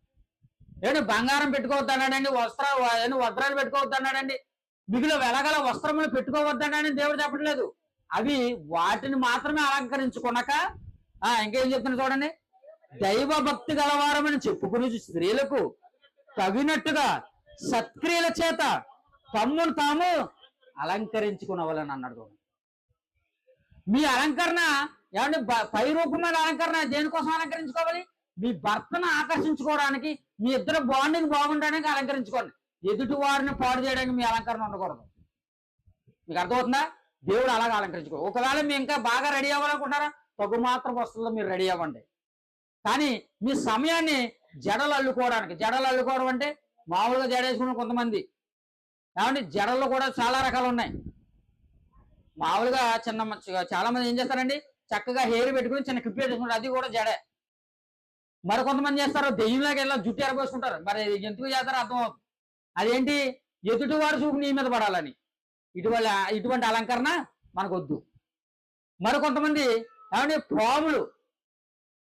ఏడు బంగారం పెట్టుకోవద్దన్నాడండి, వస్త్రాలు పెట్టుకోవద్దన్నాడండి, మిగులు వెలగల వస్త్రములు పెట్టుకోవద్దన్నాడని దేవుడు చెప్పట్లేదు. అవి వాటిని మాత్రమే అలంకరించుకున్నాక ఇంకేం చెప్తున్నా చూడండి. దైవ భక్తి గలవారమని చెప్పుకుని స్త్రీలకు తగినట్టుగా సత్క్రియల చేత తమ్మును తాము అలంకరించుకునవాలని అన్నాడు. మీ అలంకరణ ఏమంటే పై రూపమైన అలంకరణ దేనికోసం అలంకరించుకోవాలి? మీ భర్తను ఆకర్షించుకోవడానికి, మీ ఇద్దరు బాండింగ్ బాగుండడానికి అలంకరించుకోండి. ఎదుటి వారిని పాడు చేయడానికి మీ అలంకరణ ఉండకూడదు. మీకు అర్థమవుతుందా? దేవుడు అలాగే అలంకరించుకో. ఒకవేళ మీ ఇంకా బాగా రెడీ అవ్వాలనుకుంటారా, తగు మాత్రం వస్తుందో మీరు రెడీ అవ్వండి. కానీ మీ సమయాన్ని జడలు అల్లుకోవడం అంటే మామూలుగా జడ వేసుకున్న కొంతమంది ఏమంటే జడల్లో కూడా చాలా రకాలు ఉన్నాయి. మామూలుగా చాలా మంది ఏం చేస్తారండి, చక్కగా హెయిర్ పెట్టుకుని చిన్న క్లిప్ వేసుకుంటారు, అది కూడా జడే. మరి కొంతమంది చేస్తారు దెయ్యంలాగా ఇలా జుట్టు ఎరబోసుకుంటారు. మరి ఎందుకు చేస్తారో అర్థమవుతుంది. అదేంటి, ఎదుటి వారు చూపు నీ మీద పడాలని. ఇటువంటి అలంకరణ మనకు వద్దు. మరి కొంతమంది ఏమంటే పాములు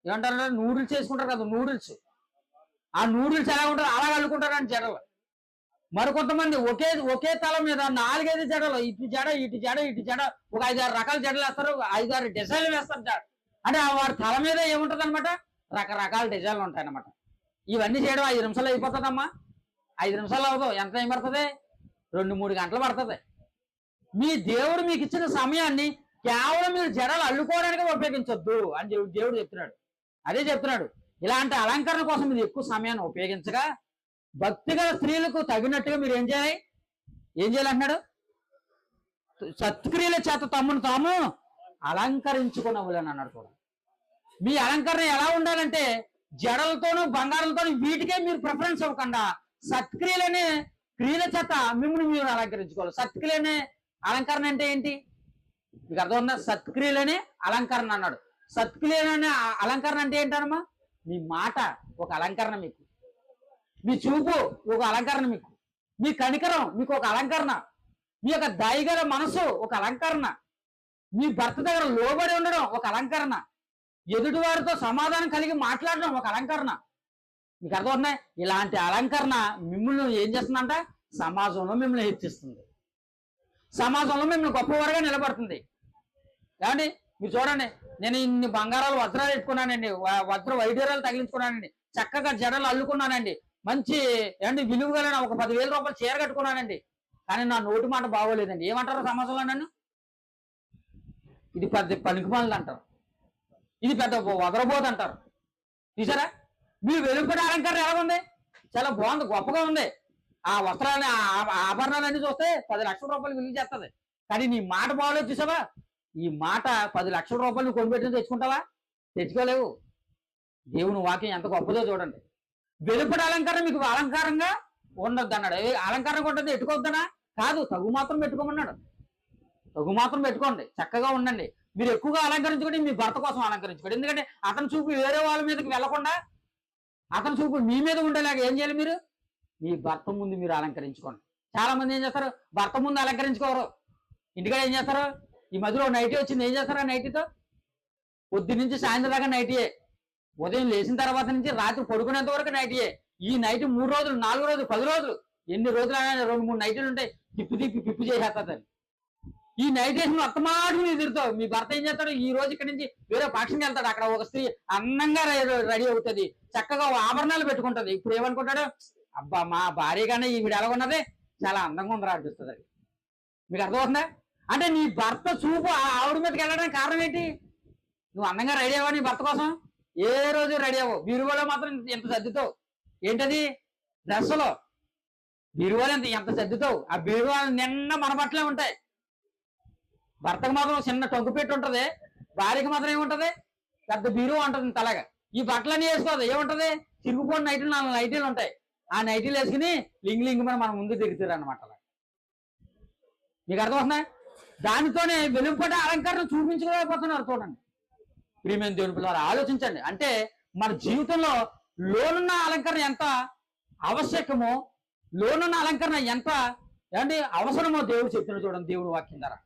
ఏమంటారు, నూడిల్స్ చేసుకుంటారు కదా, నూడిల్స్. ఆ నూడిల్స్ ఎలా ఉంటారు అలా అల్లుకుంటారు అని జడలు. మరి కొంతమంది ఒకే తల మీద 4-5 జడలు, ఇటు జడ ఒక 5-6 రకాల జడలు వేస్తారు, 5-6 డిజైన్లు వేస్తారు. అంటే వారి తల మీద ఏముంటది అనమాట, రకరకాల డిజైన్లు ఉంటాయన్నమాట. ఇవన్నీ చేయడం 5 నిమిషాలు అయిపోతుందమ్మా. 5 నిమిషాలు అవ్వదు. ఎంత టైం పడుతుంది? 2-3 గంటలు పడుతుంది. మీ దేవుడు మీకు ఇచ్చిన సమయాన్ని కేవలం మీరు జడలు అల్లుకోవడానికి ఉపయోగించొద్దు అని దేవుడు చెప్తున్నాడు. అదే చెప్తున్నాడు, ఇలాంటి అలంకరణ కోసం మీరు ఎక్కువ సమయాన్ని ఉపయోగించగా భక్తిగల స్త్రీలకు తగినట్టుగా మీరు ఏం చేయాలి అంటున్నాడు. సత్క్రియల చేత తమ్మును తాము అలంకరించుకునవులని అన్నాడు కూడా. మీ అలంకరణ ఎలా ఉండాలంటే జడలతోనూ బంగారాలతోనూ వీటికే మీరు ప్రిఫరెన్స్ ఇవ్వకుండా సత్క్రియలనే క్రియల చేత మిమ్మల్ని మీరు అలంకరించుకోవాలి. సత్క్రియలనే అలంకరణ అంటే ఏంటి మీకు అర్థమవుతుందా? సత్క్రియలనే అలంకరణ అన్నాడు. సత్క్రియలనే అలంకరణ అంటే ఏంటమ్మా? మీ మాట ఒక అలంకరణ మీకు, మీ చూపు ఒక అలంకరణ మీకు, మీ కనికరం మీకు ఒక అలంకరణ, మీ యొక్క దయగల మనసు ఒక అలంకరణ, మీ భర్త దగ్గర లోబడి ఉండడం ఒక అలంకరణ, ఎదుటి వారితో సమాధానం కలిగి మాట్లాడడం ఒక అలంకరణ. మీకు అర్థమవుతుందా? ఇలాంటి అలంకరణ మిమ్మల్ని ఏం చేస్తుందంట, సమాజంలో మిమ్మల్ని హెచ్చిస్తుంది, సమాజంలో మిమ్మల్ని గొప్పవారుగా నిలబడుతుంది. ఏమండి మీరు చూడండి, నేను ఇన్ని బంగారాలు వజ్రాలు పెట్టుకున్నానండి, వజ్ర వైడ్యూరాలు తగిలించుకున్నానండి, చక్కగా జడలు అల్లుకున్నానండి, మంచి ఏమండి విలువ కలిగిన ఒక 10,000 రూపాయలు చీర కట్టుకున్నానండి, కానీ నా నోటి మాట బాగోలేదండి. ఏమంటారు సమాజంలో నన్ను? ఇది పెద్ద పనికిమాలిది అంటారు, ఇది పెద్ద వదరబోదు అంటారు. చూసారా? మీరు వెలుపడి అలంకరణ ఎలా ఉంది? చాలా బాగుంది, గొప్పగా ఉంది. ఆ వస్త్రాన్ని ఆభరణాలన్నీ చూస్తే 10 లక్షల రూపాయలు విలువ చేస్తుంది. కానీ నీ మాట బాగోలేదు. చూసావా? ఈ మాట 10 లక్షల రూపాయలు కొనిపెట్టిన తెచ్చుకుంటావా? తెచ్చుకోలేవు. దేవుని వాక్యం ఎంత గొప్పదో చూడండి. వెలుపడి అలంకరణ మీకు అలంకారంగా ఉండొద్దు అన్నాడు. అలంకారంగా ఉంటుంది పెట్టుకోవద్దనా? కాదు, తగు మాత్రం పెట్టుకోమన్నాడు. తగు మాత్రం పెట్టుకోండి, చక్కగా ఉండండి. మీరు ఎక్కువగా అలంకరించుకోండి, మీ భర్త కోసం అలంకరించుకోండి. ఎందుకంటే అతని చూపు వేరే వాళ్ళ మీదకి వెళ్లకుండా అతని చూపు మీ మీద ఉండేలాగా ఏం చేయాలి? మీరు మీ భర్త ముందు మీరు అలంకరించుకోండి. చాలా మంది ఏం చేస్తారు, భర్త ముందు అలంకరించుకోరు. ఇంటికాడ ఏం చేస్తారు, ఈ మధ్యలో నైటీ వచ్చింది, ఏం చేస్తారు? ఆ నైటీతో పొద్దు నుంచి సాయంత్రం దాకా నైటీయే, ఉదయం లేచిన తర్వాత నుంచి రాత్రి పడుకునేంత వరకు నైటీయే. ఈ నైటీ 3 రోజులు 4 రోజులు 10 రోజులు ఎన్ని రోజులు అయినా 2-3 నైటీలు ఉంటాయి, పిప్పు చేసేస్తుంది. ఈ నైటీస్ అత్తమాటు మీరు తిరుగుతావు. మీ భర్త ఏం చేస్తాడు, ఈ రోజు ఇక్కడి నుంచి వేరే పక్షంకి వెళ్తాడు, అక్కడ ఒక స్త్రీ అందంగా రెడీ అవుతుంది, చక్కగా ఆభరణాలు పెట్టుకుంటది. ఇప్పుడు ఏమనుకుంటాడు, అబ్బా మా భార్యగానే ఈవిడ ఎలా ఉన్నది, చాలా అందంగా ఉందిరా అనిపిస్తుంది. మీకు అర్థమవుతుందా? అంటే నీ భర్త చూపు ఆవిడ మీదకి వెళ్ళడానికి కారణం ఏంటి? నువ్వు అందంగా రెడీ అవ్వవు నీ భర్త కోసం, ఏ రోజు రెడీ అవ్వవు. బీరువాలో మాత్రం ఎంత సర్దుతావు. ఏంటది? డ్రెస్సులో బీరువాలో ఎంత సర్దుతావు. ఆ బీరువాలు నిన్న మన బట్టలే ఉంటాయి. భర్తకు మాత్రం చిన్న టొంకు పెట్టి ఉంటుంది, భార్యకి మాత్రం ఏముంటది, పెద్ద బీరువా ఉంటుంది తలగా. ఈ బట్టలన్నీ వేసుకోదు, ఏముంటది, చిరుగుపోయిన నైటీలు 4 నైటీలు ఉంటాయి. ఆ నైటీలు వేసుకుని లింగ్ మన ముందు తిరుగుతారు అనమాట. మీకు అర్థమవుతుందా? దానితోనే వెలుపట అలంకరణ చూపించుకోలేకపోతున్నారు. చూడండి ప్రియమైన దేవుని పిల్లలు, ఆలోచించండి. అంటే మన జీవితంలో లోనున్న అలంకరణ ఎంత ఆవశ్యకమో, లోనున్న అలంకరణ ఎంత ఏమంటే అవసరమో దేవుడు చెప్తున్నాడు. చూడండి దేవుడు వాక్యం ద్వారా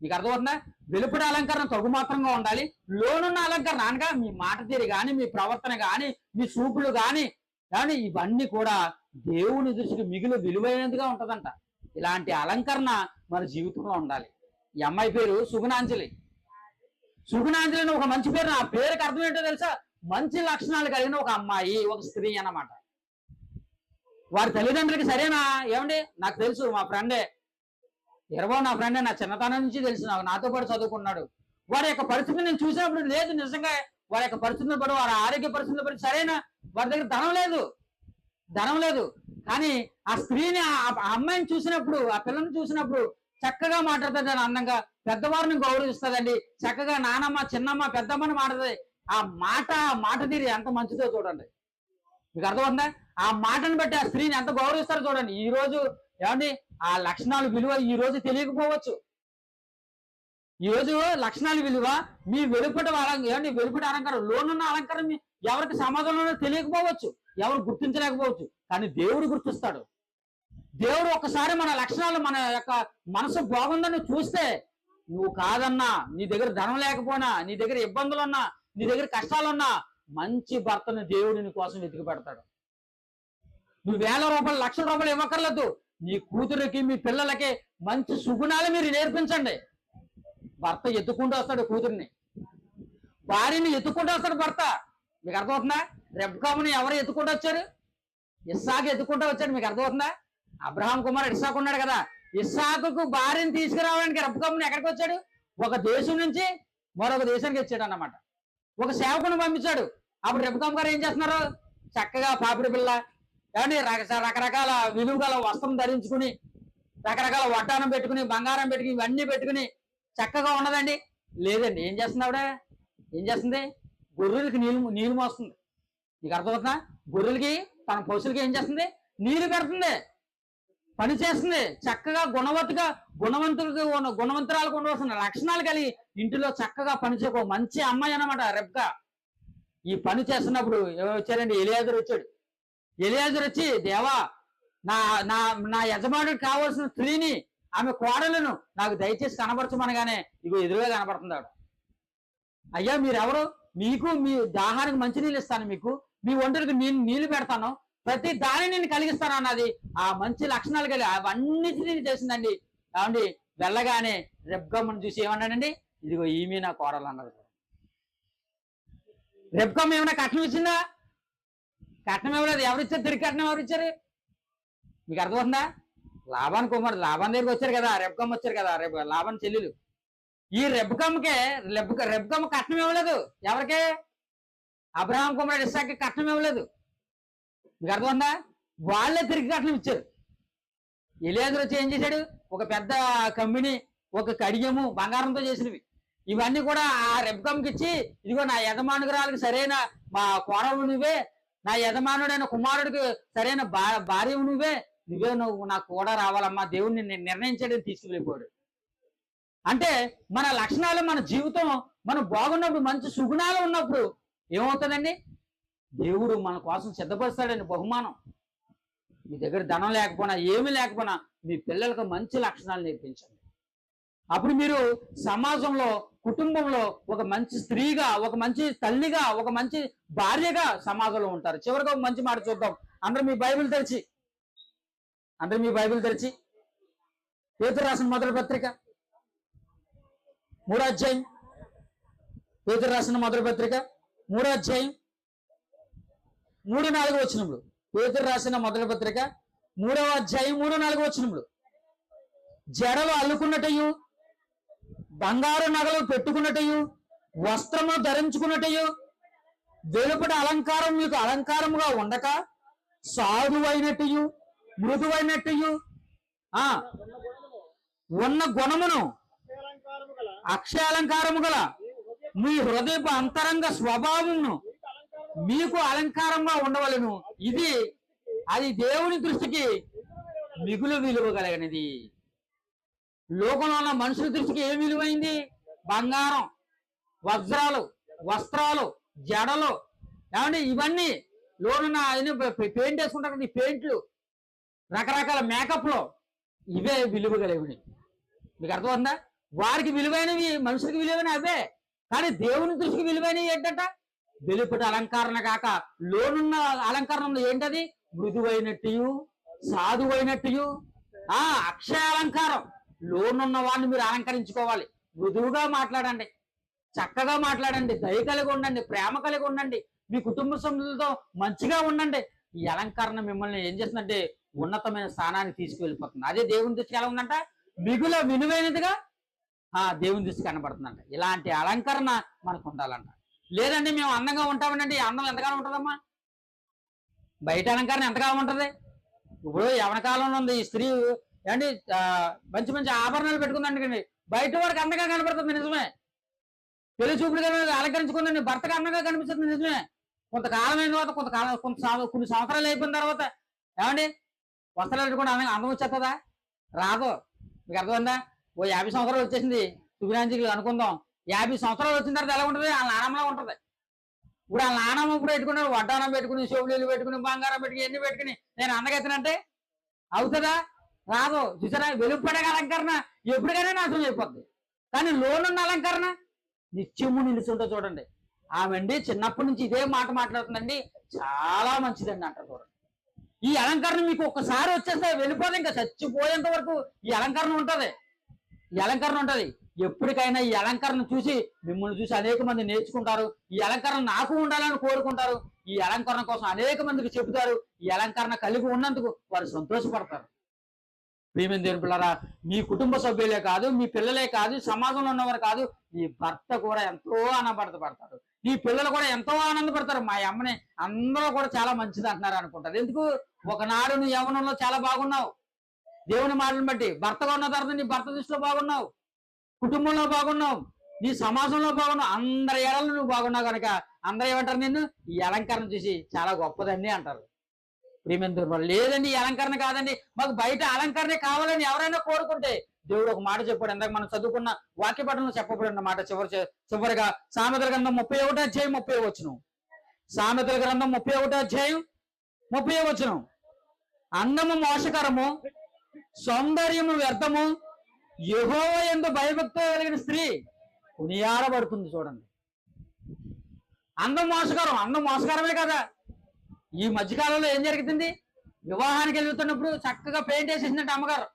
మీకు అర్థమవుతుందా? వెలుపటి అలంకరణ తగు మాత్రంగా ఉండాలి, లోనున్న అలంకరణ అనగా మీ మాట తీరు కానీ, మీ ప్రవర్తన కానీ, మీ చూపులు కానీ ఇవన్నీ కూడా దేవుని దృష్టికి మిగులు విలువైనదిగా ఉంటుందంట. ఇలాంటి అలంకరణ మన జీవితంలో ఉండాలి. ఈ అమ్మాయి పేరు సుగుణాంజలి. సుగుణాంజలి ఒక మంచి పేరు. ఆ పేరుకి అర్థం ఏంటో తెలుసా? మంచి లక్షణాలు కలిగిన ఒక అమ్మాయి, ఒక స్త్రీ అన్నమాట. వారి తల్లిదండ్రులకి సరేనా ఏమండి, నాకు తెలుసు, మా ఫ్రెండే నా ఫ్రెండే, నా చిన్నతనం నుంచి తెలుసు, నాతో పాటు చదువుకున్నాడు. వారి యొక్క పరిస్థితిని నేను చూసినప్పుడు లేదు, నిజంగా వారి యొక్క పరిస్థితులు బట్టి, వారి ఆరోగ్య పరిస్థితులు బట్టి సరైన వారి దగ్గర ధనం లేదు. కానీ ఆ స్త్రీని, ఆ అమ్మాయిని చూసినప్పుడు, ఆ పిల్లని చూసినప్పుడు చక్కగా మాట్లాడుతుంది, అందంగా పెద్దవారిని గౌరవిస్తుందండి, చక్కగా నానమ్మ, చిన్నమ్మ, పెద్దమ్మని మాట్లాడుతుంది. ఆ మాట తీరి ఎంత మంచిదో చూడండి. మీకు అర్థమవుతుందా? ఆ మాటను బట్టి ఆ స్త్రీని ఎంత గౌరవిస్తారో చూడండి. ఈ రోజు ఏమండి ఆ లక్షణాల విలువ ఈ రోజు తెలియకపోవచ్చు. ఈ రోజు లక్షణాల విలువ మీ వెలుపటి ఏమండి వెలుపటి అలంకారం, లోనున్న అలంకారం ఎవరికి సమాజంలో తెలియకపోవచ్చు, ఎవరు గుర్తించలేకపోవచ్చు. కానీ దేవుడు గుర్తిస్తాడు. దేవుడు ఒక్కసారి మన లక్షణాలు, మన యొక్క మనసు బాగుందని చూస్తే, నువ్వు కాదన్నా, నీ దగ్గర ధనం లేకపోయినా, నీ దగ్గర ఇబ్బందులున్నా, నీ దగ్గర కష్టాలున్నా, మంచి భర్తను దేవుడు నీ కోసం వెతికి పెడతాడు. నువ్వు 1000 రూపాయలు, 1,00,000 రూపాయలు ఇవ్వక్కర్లేదు. నీ కూతురికి, మీ పిల్లలకి మంచి సుగుణాలు మీరు నేర్పించండి. భర్త ఎత్తుకుంటూ వస్తాడు కూతుర్ని, భార్యని ఎత్తుకుంటూ వస్తాడు భర్త. మీకు అర్థమవుతుందా? రెబ్కాముని ఎవరు ఎత్తుకుంటూ వచ్చారు? ఇస్సాకు ఎత్తుకుంటూ వచ్చాడు. మీకు అర్థమవుతుందా? అబ్రహాం కుమారుడు ఇస్సాకు ఉన్నాడు కదా, ఇస్సాకుకు భార్యను తీసుకురావడానికి రెబ్కాముని ఎక్కడికి వచ్చాడు? ఒక దేశం నుంచి మరొక దేశానికి వచ్చాడు అన్నమాట. ఒక సేవకుని పంపించాడు. అప్పుడు రెబ్కాం గారు ఏం చేస్తున్నారు? చక్కగా పాపిడి పిల్ల ఏమండి రకరకాల విలువ గల వస్త్రం ధరించుకుని, రకరకాల వడ్డానం పెట్టుకుని, బంగారం పెట్టుకుని, ఇవన్నీ పెట్టుకుని చక్కగా ఉన్నదండి. లేదండి, ఏం చేస్తుంది ఆవిడ? ఏం చేస్తుంది? గొర్రెలకి నీళ్ళు మోస్తుంది. నీకు అర్థమవుతుందా? గొర్రెలకి, తన పశువులకి ఏం చేస్తుంది? నీళ్లు పెడుతుంది, పని చేస్తుంది. చక్కగా గుణవంతురాలకు ఉండవలసిన లక్షణాలు కలిగి ఇంటిలో చక్కగా పనిచేయకు మంచి అమ్మాయి అన్నమాట రెబ్కా. ఈ పని చేస్తున్నప్పుడు ఎవరు వచ్చారండి? ఎలియాజరు వచ్చాడు. ఎలియాజరు వచ్చి, దేవా, నా యజమానుడికి కావాల్సిన స్త్రీని, ఆమె కోడలను నాకు దయచేసి కనబరచమనగానే ఇగో ఎదురుగా కనబడుతుంది ఆవిడ. అయ్యా మీరెవరు? మీకు మీ దాహానికి మంచినీళ్ళు ఇస్తాను, మీకు మీ ఒంటరికి నీళ్లు పెడతాను, ప్రతి దాన్ని నేను కలిగిస్తాను అన్నది. ఆ మంచి లక్షణాలు కలిగి అవన్నిటినీ చేసిందండి. కాబట్టి వెళ్ళగానే రెబ్కమ్మను చూసి ఏమన్నాడండి? ఇదిగో ఈమె నా కోడలు అన్నది. రెబ్కమ్మ ఏమైనా కట్నం ఇచ్చిందా? కట్నం ఇవ్వలేదు. ఎవరిచ్చారు? తిరిగి కట్నం ఎవరిచ్చారు? మీకు అర్థమవుతుందా? లాబాన్ కుమారుడు, లాబాన్ దగ్గరికి వచ్చారు కదా, రెబ్కమ్మ వచ్చారు కదా, లాబాన్ చెల్లెలు. ఈ రెబ్కమ్మకే రెబ్కమ్మ కట్నం ఇవ్వలేదు. ఎవరికే? అబ్రహాం కుమారుడు ఇస్సాకి కట్నం ఇవ్వలేదు. మీకు అర్థమవుతుందా? వాళ్ళే తిరిగి కట్నం ఇచ్చారు. ఎలియాజరు వచ్చి ఏం చేశాడు? ఒక పెద్ద కంపెనీ, ఒక కడియము బంగారంతో చేసినవి ఇవన్నీ కూడా ఆ రెబ్కమ్కి ఇచ్చి, ఇదిగో నా యజమానురాలకు సరైన మా కోడలు నువ్వే, నా యజమానుడైన కుమారుడికి సరైన భార్య నువ్వే నువ్వు నాకు కూడా రావాలమ్మా, దేవుడిని నిర్ణయించడం తీసుకువెళ్ళిపోయాడు. అంటే మన లక్షణాలు, మన జీవితం మనం బాగున్నప్పుడు, మంచి సుగుణాలు ఉన్నప్పుడు ఏమవుతుందండి? దేవుడు మన కోసం సిద్ధపరుస్తాడండి బహుమానం. మీ దగ్గర ధనం లేకపోయినా, ఏమీ లేకపోయినా మీ పిల్లలకు మంచి లక్షణాలు నేర్పించండి. అప్పుడు మీరు సమాజంలో, కుటుంబంలో ఒక మంచి స్త్రీగా, ఒక మంచి తల్లిగా, ఒక మంచి భార్యగా సమాజంలో ఉంటారు. చివరిగా ఒక మంచి మాట చూద్దాం. అందరూ మీ బైబిల్ తెరిచి పేతురు రాసిన మొదటి పత్రిక 3వ అధ్యాయం, పేతురు రాసిన మొదటి పత్రిక 3వ అధ్యాయం 3-4 వచనములు. పేతురు రాసిన మొదటి పత్రిక 3వ అధ్యాయం 3-4 వచనములు. జడలు అల్లుకున్నటయు, బంగారు నగలు పెట్టుకున్నటయు, వస్త్రము ధరించుకున్నటయు, వెలుపటి అలంకారం మీకు అలంకారముగా ఉండక సాధువైనట్టుయు, మృదువైనట్టుయు, ఉన్న గుణమును అక్షయాలంకారము గల మీ హృదయపు అంతరంగ స్వభావమును మీకు అలంకారంగా ఉండవలను. అది దేవుని దృష్టికి మిగులు విలువ కలిగినది. లోకంలో ఉన్న మనుషుల దృష్టికి ఏం విలువైంది? బంగారం, వజ్రాలు, వస్త్రాలు, జడలు, ఏమండి ఇవన్నీ లోనున్న పెయింట్ వేసుకుంటారు కదా, ఈ పెయింట్లు, రకరకాల మేకప్లు, ఇవే విలువ కలిగినవి. మీకు అర్థమవుతుందా? వారికి విలువైనవి, మనుషులకి విలువైనవి అవే. కానీ దేవుని దృష్టికి విలువైనవి ఏంటంట? వెలుపటి అలంకరణ కాక లోనున్న అలంకరణ ఏంటది? మృదువైనట్టు, సాధువైనట్టు, అక్షయ అలంకారం. లోనున్న వాడిని మీరు అలంకరించుకోవాలి. మృదువుగా మాట్లాడండి, చక్కగా మాట్లాడండి, దయ కలిగి ఉండండి, ప్రేమ కలిగి ఉండండి, మీ కుటుంబ సభ్యులతో మంచిగా ఉండండి. ఈ అలంకరణ మిమ్మల్ని ఏం చేస్తుందంటే ఉన్నతమైన స్థానానికి తీసుకువెళ్ళిపోతుంది. అదే దేవుని దృష్టికి ఎలా ఉందంట? మిగుల విలువైనదిగా దేవుని దృష్టి కనబడుతుందంట. ఇలాంటి అలంకరణ మనకు ఉండాలంట. లేదండి మేము అందంగా ఉంటామనండి, అందం ఎంతకాలం ఉంటుందమ్మా? బయట అలంకరణ ఎంతకాలం ఉంటుంది? ఇప్పుడు యవన కాలంలో ఉంది ఈ స్త్రీ ఏమండి, మంచి మంచి ఆభరణాలు పెట్టుకుందండి, బయట వాడికి అందంగా కనబడుతుంది, నిజమే. పెళ్లి చూపుడుగా అలంకరించుకుందండి, భర్తకు అందంగా కనిపిస్తుంది, నిజమే. కొంతకాలం అయిన తర్వాత కొన్ని సంవత్సరాలు అయిపోయిన తర్వాత ఏమండి వస్త్రాలు పెట్టుకుంటే అందం వచ్చేస్తుందా? రాదు. మీకు అర్థమైందా? ఓ 50 సంవత్సరాలు వచ్చేసింది శుభ్రాంజికి అనుకుందాం. 50 సంవత్సరాలు వచ్చిన తర్వాత ఎలా ఉంటుంది? వాళ్ళ నానమ్మలా ఉంటుంది. ఇప్పుడు వాళ్ళ నానమ్మ ఇప్పుడు పెట్టుకున్నాడు, వడ్డానం పెట్టుకుని, చెవులీలు పెట్టుకుని, బంగారం పెట్టుకుని, ఎన్ని పెట్టుకుని నేను అందగెత్తినంటే అవుతుందా? రాదు. చూసారా? వెలుపడే అలంకరణ ఎప్పటికైనా నాశనం అయిపోద్ది. కానీ లోనున్న అలంకరణ నిత్యము నిలుచుంటో చూడండి. ఆమెండి చిన్నప్పటి నుంచి ఇదే మాట మాట్లాడుతుందండి, చాలా మంచిదండి అంటారు. చూడండి, ఈ అలంకరణ మీకు ఒక్కసారి వచ్చేస్తే వెళ్ళిపోదు, ఇంకా చచ్చిపోయేంత వరకు ఈ అలంకరణ ఉంటుంది. ఈ అలంకరణ ఉంటుంది. ఎప్పటికైనా ఈ అలంకరణ చూసి మిమ్మల్ని చూసి అనేక మంది నేర్చుకుంటారు. ఈ అలంకరణ నాకు ఉండాలని కోరుకుంటారు. ఈ అలంకరణ కోసం అనేక మందికి చెబుతారు. ఈ అలంకరణ కలిగి ఉన్నందుకు వారు సంతోషపడతారు. ప్రియమైన దేవుని పిల్లరా, మీ కుటుంబ సభ్యులే కాదు, మీ పిల్లలే కాదు, సమాజంలో ఉన్నవారు కాదు, ఈ భర్త కూడా ఎంతో ఆనందపడతాడు. నీ పిల్లలు కూడా ఎంతో ఆనందపడతారు. మా అమ్మని అందరూ కూడా చాలా మంచిది అంటున్నారు అనుకుంటారు. ఎందుకు? ఒకనాడు నువ్వు యవ్వనంలో చాలా బాగున్నావు, దేవుని మాటలను బట్టి. భర్తగా ఉన్న తర్వాత నీ భర్త దృష్టిలో బాగున్నావు, కుటుంబంలో బాగున్నావు, నీ సమాజంలో బాగున్నావు, అందరి ఏడలు నువ్వు బాగున్నావు కనుక అందరూ ఏమంటారు? నిన్ను ఈ అలంకరణ చూసి చాలా గొప్పదండి అంటారు. ప్రియమైన దేవుడు, లేదండి ఈ అలంకరణ కాదండి, మాకు బయట అలంకరణ కావాలని ఎవరైనా కోరుకుంటే దేవుడు ఒక మాట చెప్పాడు. ఇందాక మనం చదువుకున్న వాక్య పఠనంలో చెప్పబడిన మాట చివరిగా సామెతల గ్రంథం 31వ అధ్యాయం 30వ వచనం. సామెతల గ్రంథం 31వ అధ్యాయం 30వ వచనం. అందము మోసకరము, సౌందర్యము వ్యర్థము, యెహోవా యందు భయభక్తి కలిగిన స్త్రీ కొనియాడబడుతుంది. చూడండి, అందం మోసకరం. అందం మోసకరమే కదా. ఈ మధ్యకాలంలో ఏం జరుగుతుంది? వివాహానికి వెళ్తున్నప్పుడు చక్కగా పెయింట్ వేసేసిందంటే అమ్మగారు,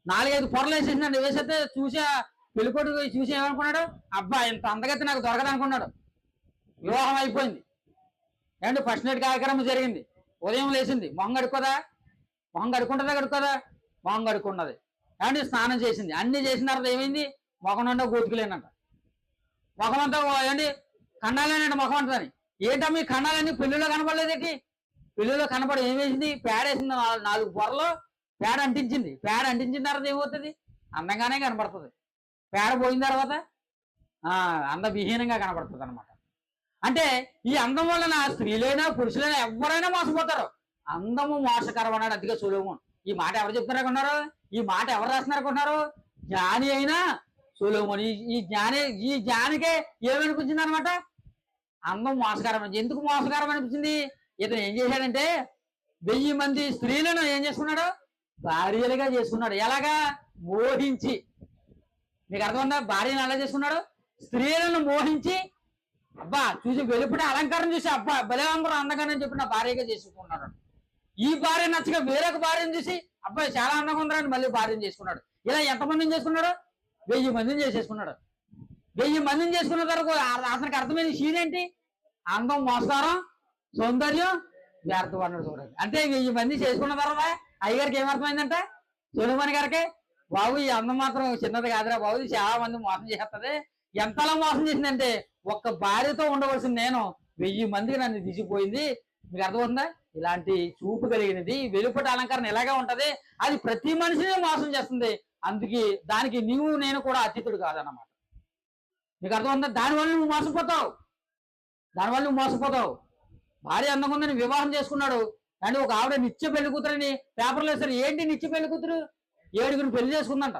4-5 పొరలు వేసేసిందండి. వేసేస్తే చూసా పెళ్ళికొడుకు చూసి ఏమనుకున్నాడు? అబ్బా ఇంత అందగతి నాకు దొరకదు అనుకున్నాడు. వివాహం అయిపోయింది ఏమంటే ఫస్ట్ నైట్ కార్యక్రమం జరిగింది. ఉదయం లేచింది, మొహం కడుక్కోదా? మొహం కడుక్కోదా? మొహం కడుక్కున్నది. ఏమంటే స్నానం చేసింది. అన్ని చేసిన తర్వాత ఏమైంది? మొఖం నిండా గోతుకులేనంట. ముఖం అంతా ఏంటి కన్నాలేనండి ముఖం అంటుందని. ఏంటమ్మా ఈ కన్నాలన్నీ పెళ్లిలో కనపడలేదేంటి? పెళ్లిలో కనపడి ఏం వేసింది? పేడ వేసింది, 4 పొరలు పేడ అంటించింది. పేడ అంటించిన తర్వాత ఏమవుతుంది? అందంగానే కనపడుతుంది. పేడ పోయిన తర్వాత అందవిహీనంగా కనపడుతుంది అనమాట. అంటే ఈ అందం వలన స్త్రీలైనా పురుషులైనా ఎవరైనా మోసపోతారు. అందము మోసకరం అన్నాడు అందుకే సొలొమోను. ఈ మాట ఎవరు చెప్తున్నారనుకున్నారు? ఈ మాట ఎవరు రాస్తున్నారనుకున్నారు? జ్ఞాని అయినా సొలొమోను. ఈ జ్ఞానికే ఏమనిపించింది అనమాట? అందం మోసకరం. ఎందుకు మోసకరం అనిపించింది? ఇతను ఏం చేశాడంటే 1000 మంది స్త్రీలను ఏం చేసుకున్నాడు? భార్యలుగా చేసుకున్నాడు. ఎలాగా? మోహించి. మీకు అర్థమైందా? భార్యను ఎలా చేసుకున్నాడు? స్త్రీలను మోహించి, అబ్బా చూసి వెలుపడే అలంకారం చూసి అబ్బా భలే అందరూ అందంగానే చెప్పి నా భార్యగా చేసుకున్నాడు. ఈ భార్య నచ్చగా వేరొక భార్యను చూసి అబ్బాయి చాలా అందంగా ఉందని మళ్ళీ భార్యను చేసుకున్నాడు. ఇలా ఎంతమందిని చేసుకున్నాడు? 1000 మందిని చేసేసుకున్నాడు. 1000 మందిని చేసుకున్న తర్వాత అతనికి అర్థమైన సీన్ ఏంటి? అందం మోసకారం, సౌందర్యం వ్యర్థం అన్నాడు. చూడండి, అంటే 1000 మంది చేసుకున్న తర్వాత అయ్యగారికి ఏమర్థమైందంట? సొలొమోను గారికి, బాబు ఈ అందం మాత్రం చిన్నది కాదురా బాబు, చాలా మంది మోసం చేస్తుంది. ఎంతలా మోసం చేసిందంటే ఒక్క భార్యతో ఉండవలసిన నేను 1000 మందికి నన్ను తీసిపోయింది. మీకు అర్థమవుతుందా? ఇలాంటి చూపు కలిగినది వెలుపటి అలంకరణ ఎలాగా ఉంటది? అది ప్రతి మనిషిని మోసం చేస్తుంది. అందుకే దానికి నీవు నేను కూడా అతీతుడు కాదన్నమాట. మీకు అర్థమవుతుందా? దానివల్ల నువ్వు మోసపోతావు. భార్య అందంగా ఉందని వివాహం చేసుకున్నాడు అండ్ ఒక ఆవిడ నిత్య పెళ్లి కూతురని పేపర్లో వేస్తారు. ఏంటి నిత్య పెళ్లి కూతురు? 7గురిని పెళ్లి చేసుకుందంట.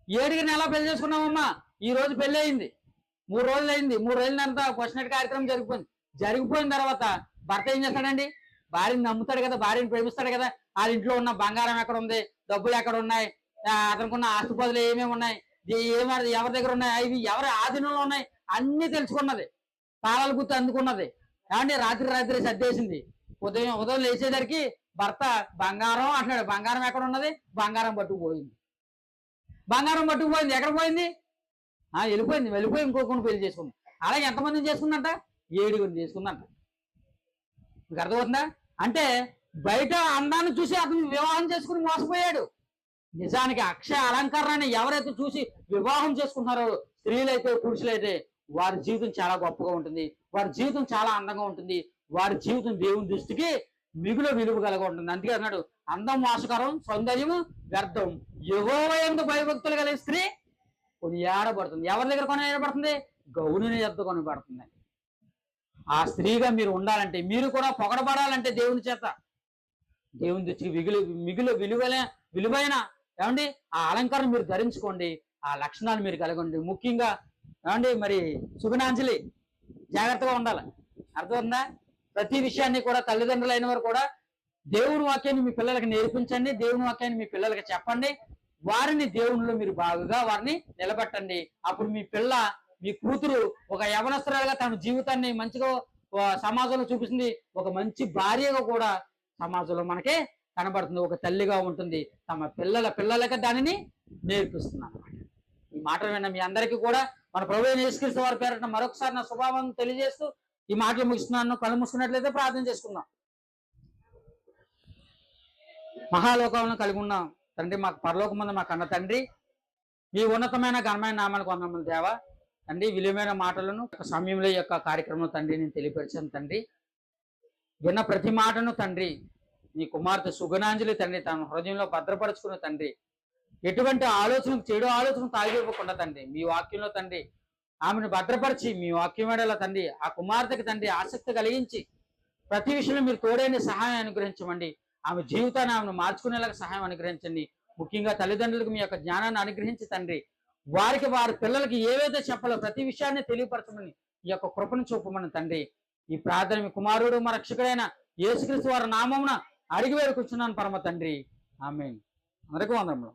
ఏడుకి నెల పెళ్లి చేసుకున్నామమ్మా, ఈ రోజు పెళ్లి అయింది, 3 రోజులు అయింది. 3 రోజులంతా ఫస్ట్ నైట్ కార్యక్రమం జరిగిపోయిన తర్వాత భర్త ఏం చేస్తాడండి? భార్యని నమ్ముతాడు కదా, భార్యని ప్రేమిస్తాడు కదా. వాళ్ళ ఇంట్లో ఉన్న బంగారం ఎక్కడ ఉంది, డబ్బులు ఎక్కడ ఉన్నాయి, అతనికి ఉన్న ఆస్తుపదులు ఏమేమి ఉన్నాయి, ఎవరి దగ్గర ఉన్నాయి, అవి ఎవరి ఆధీనంలో ఉన్నాయి, అన్ని తెలుసుకున్నది. తాళాలు గుర్తు అందుకున్నది. ఏమంటే రాత్రి సర్దేసింది. ఉదయం లేచేసరికి భర్త బంగారం అంటున్నాడు. బంగారం ఎక్కడ ఉన్నది? బంగారం పట్టుకుపోయింది. ఎక్కడ పోయింది? వెళ్ళిపోయి ఇంకొకరిని పెళ్లి చేసుకుంది. అలాగే ఎంతమందిని చేసుకుందంట? 7 చేసుకుందంట. మీకు అర్థమవుతుందా? అంటే బయట అందాన్ని చూసి అతను వివాహం చేసుకుని మోసపోయాడు. నిజానికి అక్షయ అలంకరణని ఎవరైతే చూసి వివాహం చేసుకుంటారో, స్త్రీలైతే పురుషులైతే, వారి జీవితం చాలా గొప్పగా ఉంటుంది, వారి జీవితం చాలా అందంగా ఉంటుంది, వారి జీవితం దేవుని దృష్టికి మిగులు విలువ కలిగి ఉంటుంది. అందుకే అన్నాడు, అందం మోసకరం, సౌందర్యము వ్యర్థం, యెహోవా యందు భయభక్తులు కలిగే స్త్రీ కొనియాడబడుతుంది. ఎవరి దగ్గర కొనియాడబడుతుంది? గౌరుని యొద్ద కొనిపడుతుంది. ఆ స్త్రీగా మీరు ఉండాలంటే, మీరు కూడా పొగడబడాలంటే దేవుని చేత, దేవుని దృష్టికి మిగులు విలువైన ఏమండి ఆ అలంకరణ మీరు ధరించుకోండి. ఆ లక్షణాలు మీరు కలగండి. ముఖ్యంగా ఏమండి మరి సుగుణాంజలి జాగ్రత్తగా ఉండాలి. అర్థమవుతుందా? ప్రతి విషయాన్ని కూడా తల్లిదండ్రులు అయిన వారు కూడా దేవుని వాక్యాన్ని మీ పిల్లలకి నేర్పించండి. దేవుని వాక్యాన్ని మీ పిల్లలకి చెప్పండి. వారిని దేవునిలో మీరు బాగుగా వారిని నిలబెట్టండి. అప్పుడు మీ కూతురు ఒక యవనస్తురాలుగా తన జీవితాన్ని మంచిగా సమాజంలో చూపిస్తుంది. ఒక మంచి భార్యగా కూడా సమాజంలో మనకే కనబడుతుంది. ఒక తల్లిగా ఉంటుంది. తమ పిల్లలకి దానిని నేర్పిస్తున్నాను అన్నమాట. ఈ మాటలు విన్న మీ అందరికీ కూడా మన ప్రభువైన యేసుక్రీస్తు వారి పేరిట మరొకసారి నా స్వభావం తెలియజేస్తూ ఈ మాటలు ముగిస్తున్నాను. కళ్ళు మూసుకున్నట్లయితే ప్రార్థన చేసుకుందాం. మహాలోకంలో కలిగి ఉన్నాం తండ్రి, మాకు పరలోకమందు మా కన్న తండ్రి, మీ ఉన్నతమైన ఘనమైన నామానికి వందనములు దేవా. తండ్రి, విలువైన మాటలను సమయంలో ఈ యొక్క కార్యక్రమం తండ్రి నేను తెలియపరిచాను తండ్రి. విన్న ప్రతి మాటను తండ్రి నీ కుమార్తె సుగుణాంజలి తండ్రి తన హృదయంలో భద్రపరుచుకున్న తండ్రి, ఎటువంటి ఆలోచనకు చెడు ఆలోచన తాగిపోకుండా తండ్రి మీ వాక్యంలో తండ్రి ఆమెను భద్రపరిచి మీ వాక్యం వేడల తండ్రి ఆ కుమార్తెకి తండ్రి ఆసక్తి కలిగించి ప్రతి విషయంలో మీరు తోడైన సహాయం అనుగ్రహించమండి. ఆమె జీవితాన్ని ఆమెను మార్చుకునేలాగా సహాయం అనుగ్రహించండి. ముఖ్యంగా తల్లిదండ్రులకు మీ యొక్క జ్ఞానాన్ని అనుగ్రహించి తండ్రి వారి పిల్లలకి ఏవైతే చెప్పాలో ప్రతి విషయాన్ని తెలియపరచమని ఈ యొక్క కృపను చూపమని తండ్రి ఈ ప్రార్థన మీ కుమారుడు మా రక్షకుడైన యేసుక్రీస్తు వారి నామమున అడిగి వేడుకొచ్చున్నాను పరమ తండ్రి. ఆమేన్. అందరికీ వందనములు.